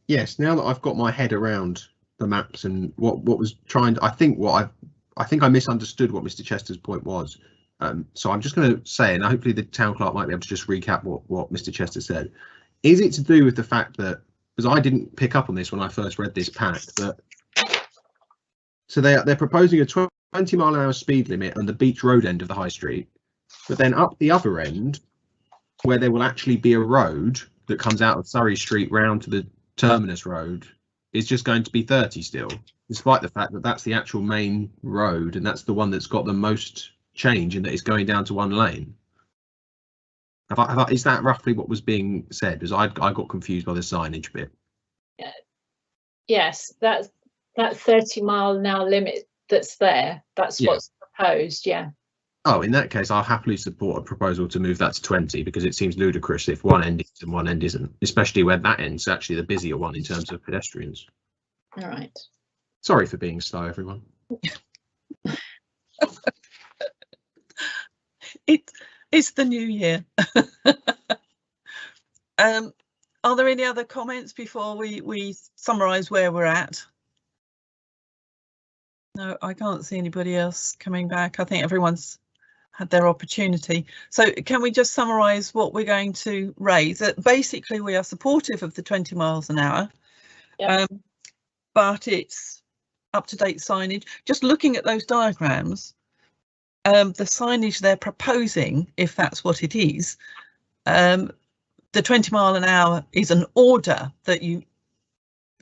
Yes. Now that I've got my head around the maps and what was trying to, I think I misunderstood what Mr. Chester's point was. So I'm just going to say, and hopefully the town clerk might be able to just recap what Mr. Chester said. Is it to do with the fact that, because I didn't pick up on this when I first read this pack, that so they're proposing a 20-mile-an-hour speed limit on the Beach Road end of the High Street, but then up the other end, where there will actually be a road that comes out of Surrey Street round to the Terminus Road, is just going to be 30 still, despite the fact that that's the actual main road and that's the one that's got the most change and that it's going down to one lane. Is that roughly what was being said? Because I got confused by the signage bit. Yeah. Yes, that 30-mile-an-hour limit that's there, that's what's proposed, yeah. Oh, in that case, I'll happily support a proposal to move that to 20, because it seems ludicrous if one end is and one end isn't, especially when that end's actually the busier one in terms of pedestrians. All right. Sorry for being slow, everyone. It's the new year. Are there any other comments before we summarise where we're at? No, I can't see anybody else coming back. I think everyone's had their opportunity. So can we just summarise what we're going to raise? That basically we are supportive of the 20 miles an hour, but it's up-to-date signage. Just looking at those diagrams, the signage they're proposing, if that's what it is, the 20 mile an hour is an order that you,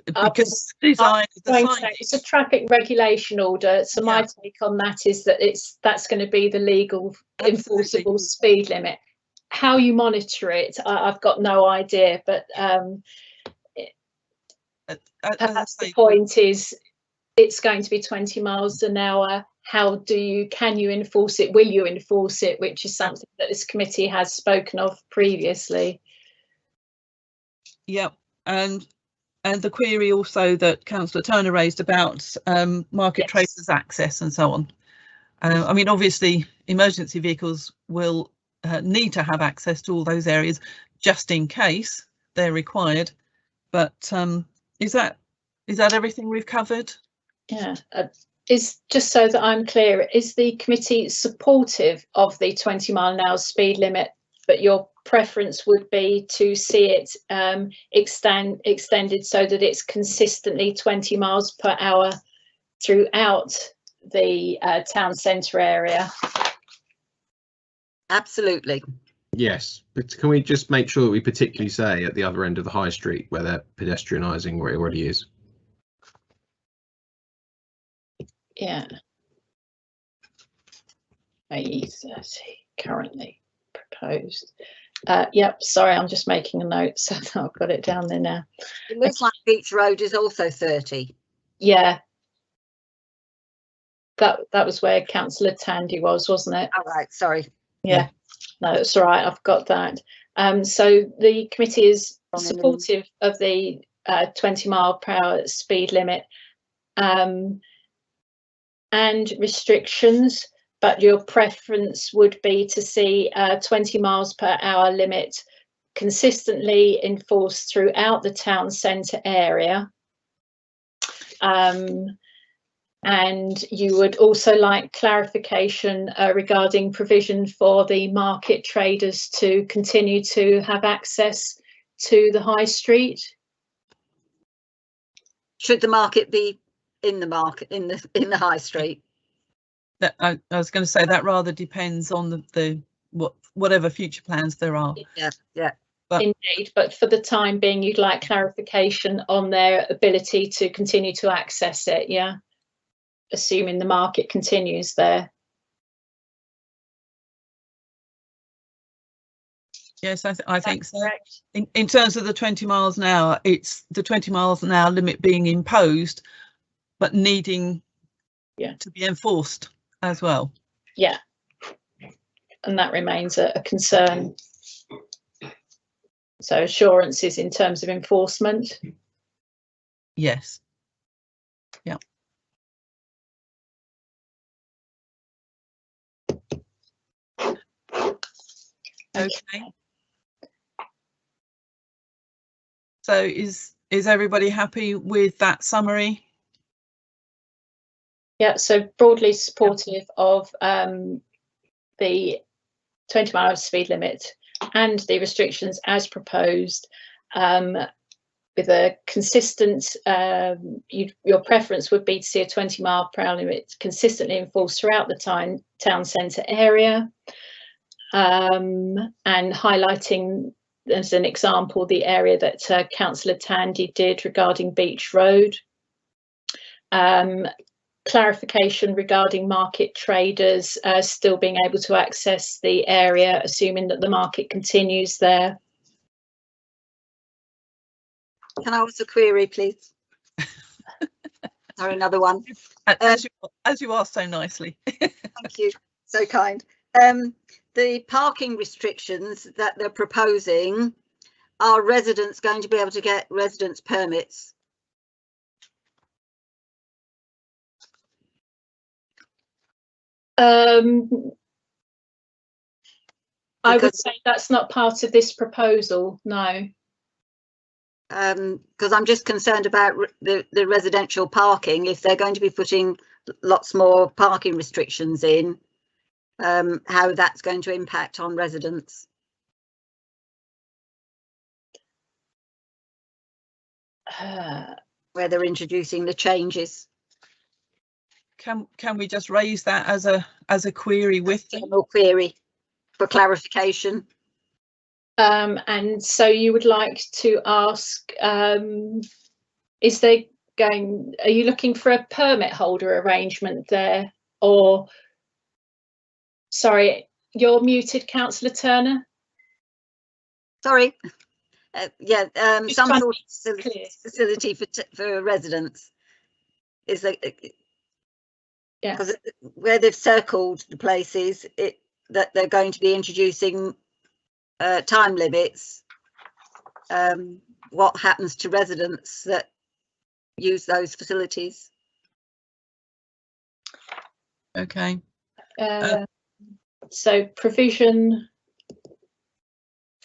because design the signage. It's a traffic regulation order. So my take on that is that that's going to be the legal enforceable speed limit. How you monitor it, I've got no idea, but perhaps the point is it's going to be 20 miles an hour. Can you enforce it? Will you enforce it? Which is something that this committee has spoken of previously. Yep, and the query also that Councillor Turner raised about market traders' access and so on. I mean, obviously, emergency vehicles will need to have access to all those areas just in case they're required. But is that everything we've covered? Yeah. Is just so that I'm clear, is the committee supportive of the 20 mile an hour speed limit, but your preference would be to see it extended so that it's consistently 20 miles per hour throughout the town centre area? Absolutely. Yes, but can we just make sure that we particularly say at the other end of the high street where they're pedestrianising where it already is? Yeah. A30 currently proposed. Yep, sorry, I'm just making a note, so I've got it down there now. It looks like Beach Road is also 30. Yeah. That was where Councillor Tandy was, wasn't it? All right, sorry. Yeah, no, that's all right, I've got that. So the committee is supportive of the 20 mile per hour speed limit and restrictions, but your preference would be to see a 20 miles per hour limit consistently enforced throughout the town centre area. And you would also like clarification regarding provision for the market traders to continue to have access to the high street. Should the market be in the market in the high street? That I was going to say that rather depends on whatever future plans there are. Yeah. Indeed, but for the time being, you'd like clarification on their ability to continue to access it, yeah? Assuming the market continues there. Yes, I think so. Correct. In terms of the 20 miles an hour, it's the 20 miles an hour limit being imposed, but needing to be enforced as well. Yeah, and that remains a concern. So assurances in terms of enforcement. Yes. Yeah. Okay. So is everybody happy with that summary? Yeah, so broadly supportive of the 20 mile speed limit and the restrictions as proposed, with a consistent, your preference would be to see a 20 mile per hour limit consistently enforced throughout the town centre area, and highlighting as an example the area that Councillor Tandy did regarding Beach Road. Clarification regarding market traders still being able to access the area, assuming that the market continues there. Can I ask a query, please? Sorry, another one. As you asked so nicely. Thank you, so kind. The parking restrictions that they're proposing, are residents going to be able to get residence permits? I would say that's not part of this proposal, no. Because I'm just concerned about the residential parking, if they're going to be putting lots more parking restrictions in, how that's going to impact on residents. Where they're introducing the changes. Can we just raise that as a query with them? General query for clarification. And so you would like to ask, are you looking for a permit holder arrangement there, or, sorry, you're muted, Councillor Turner? Sorry. Yeah, some sort of facility for residents. Is that? Yeah. Because where they've circled the places, that they're going to be introducing time limits. What happens to residents that use those facilities? Okay. So provision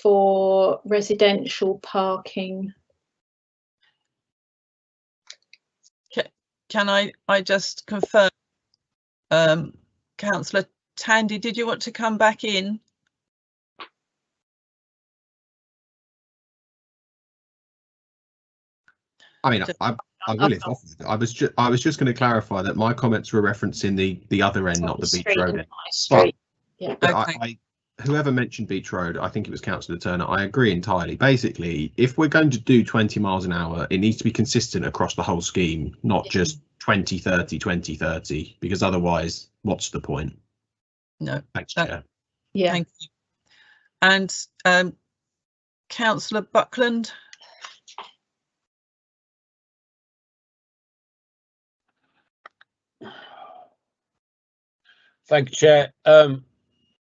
for residential parking. Can I just confirm, Councillor Tandy, did you want to come back in? I mean, I will if offered. I was just going to clarify that my comments were referencing the other end, not the Beach Road. Street. Yeah. Okay. Whoever mentioned Beach Road, I think it was Councillor Turner, I agree entirely. Basically, if we're going to do 20 miles an hour, it needs to be consistent across the whole scheme, not just 20, 30, 20, 30, because otherwise, what's the point? No. Thanks, Chair. Yeah. Thank you. And Councillor Buckland. Thank you, Chair.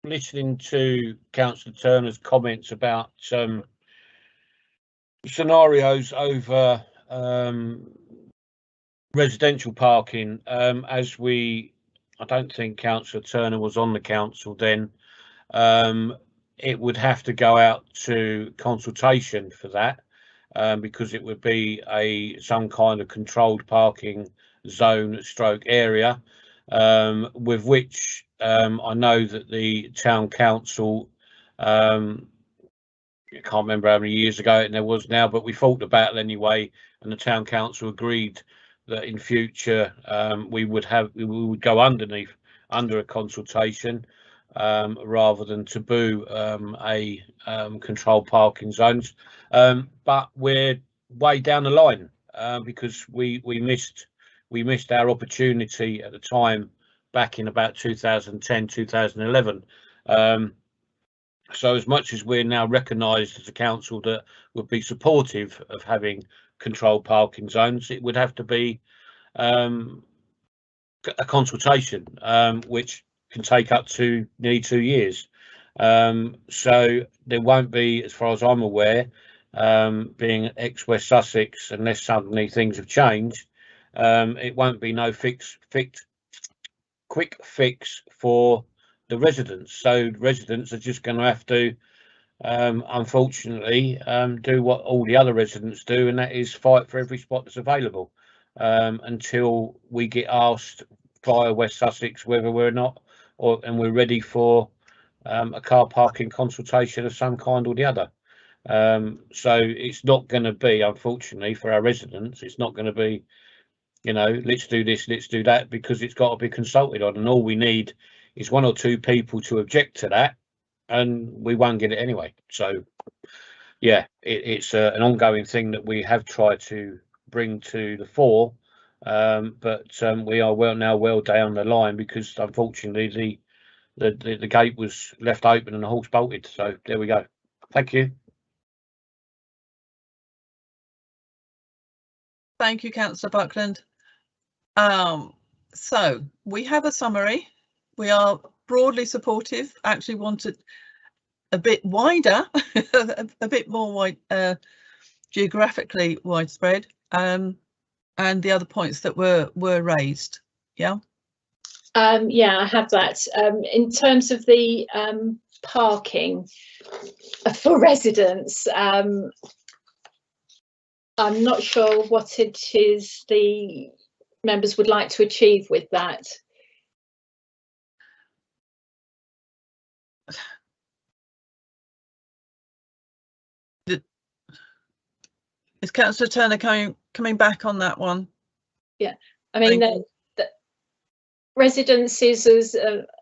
Listening to Councillor Turner's comments about scenarios over residential parking, as we I don't think Councillor Turner was on the council then. It would have to go out to consultation for that, because it would be some kind of controlled parking zone stroke area, with which I know that the town council, I can't remember how many years ago it was now, but we fought the battle anyway, and the town council agreed that in future we would go under a consultation, rather than taboo controlled parking zones. But we're way down the line, because we missed our opportunity at the time back in about 2010, 2011. So as much as we're now recognised as a council that would be supportive of having controlled parking zones, it would have to be a consultation, which can take up to nearly 2 years. So there won't be, as far as I'm aware, being ex-West Sussex, unless suddenly things have changed, it won't be no quick fix for the residents. So residents are just going to have to, unfortunately, do what all the other residents do, and that is fight for every spot that's available, until we get asked via West Sussex whether we're not, and we're ready for a car parking consultation of some kind or the other. So it's not going to be, unfortunately, for our residents, it's not going to be, you know, let's do this, let's do that, because it's got to be consulted on, and all we need is 1 or 2 people to object to that, and we won't get it anyway. So yeah, it's an ongoing thing that we have tried to bring to the fore, but we are well down the line, because unfortunately the gate was left open and the horse bolted. So there we go. Thank you. Thank you, Councillor Buckland. So we have a summary. We are broadly supportive, actually wanted a bit wider, a bit more wide, geographically widespread, and the other points that were raised. Yeah. Yeah, I have that. In terms of the parking for residents, I'm not sure what it is the members would like to achieve with that. Is Councillor Turner coming back on that one? Yeah, I mean, the residences,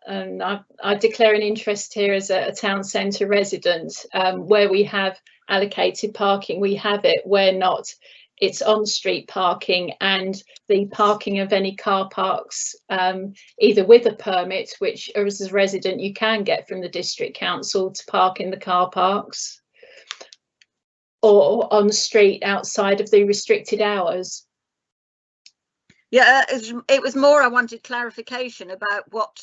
and I declare an interest here as a town centre resident, where we have allocated parking, we have it. Where not, it's on-street parking, and the parking of any car parks, either with a permit, which as a resident you can get from the district council to park in the car parks, or on street outside of the restricted hours. Yeah, it was more I wanted clarification about what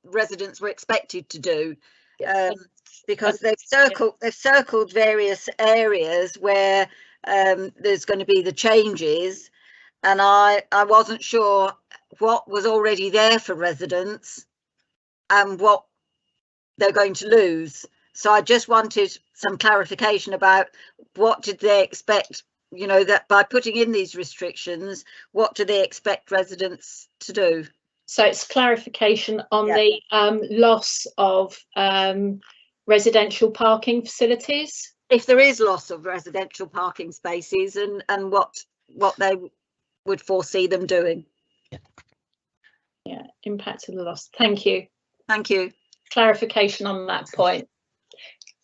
residents were expected to do, because they've circled various areas where there's going to be the changes, and I wasn't sure what was already there for residents and what they're going to lose. So I just wanted some clarification about what did they expect, you know, that by putting in these restrictions, what do they expect residents to do? So it's clarification on the loss of residential parking facilities. If there is loss of residential parking spaces, and what they would foresee them doing. Yeah, impact of the loss. Thank you. Thank you. Clarification on that point.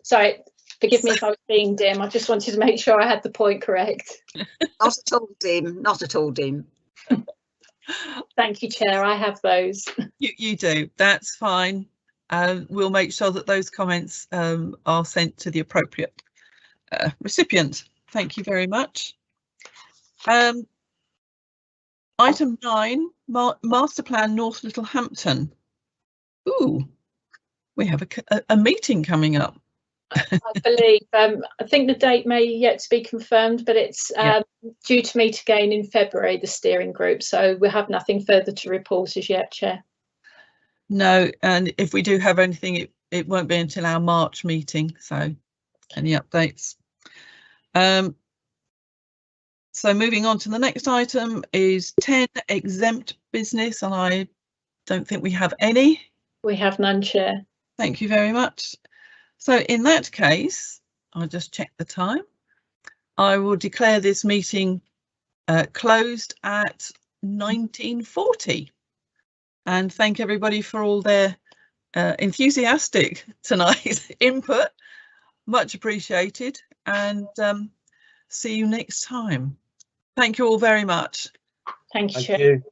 Sorry, forgive me if I was being dim. I just wanted to make sure I had the point correct. Not at all, Dean. Not at all, Dean. Thank you, Chair. I have those. You do. That's fine. We'll make sure that those comments are sent to the appropriate recipient. Thank you very much. Item 9, Master Plan North Littlehampton. Ooh, we have a meeting coming up. I believe. I think the date may yet to be confirmed, but it's due to meet again in February, the steering group. So we have nothing further to report as yet, Chair. No, and if we do have anything, it won't be until our March meeting. So any updates? So moving on to the next item is 10 exempt business, and I don't think we have any. We have none, Chair. Thank you very much. So in that case, I'll just check the time. I will declare this meeting closed at 19:40, and thank everybody for all their enthusiastic tonight input. Much appreciated, and see you next time. Thank you all very much. Thank you, Thank Chair. you.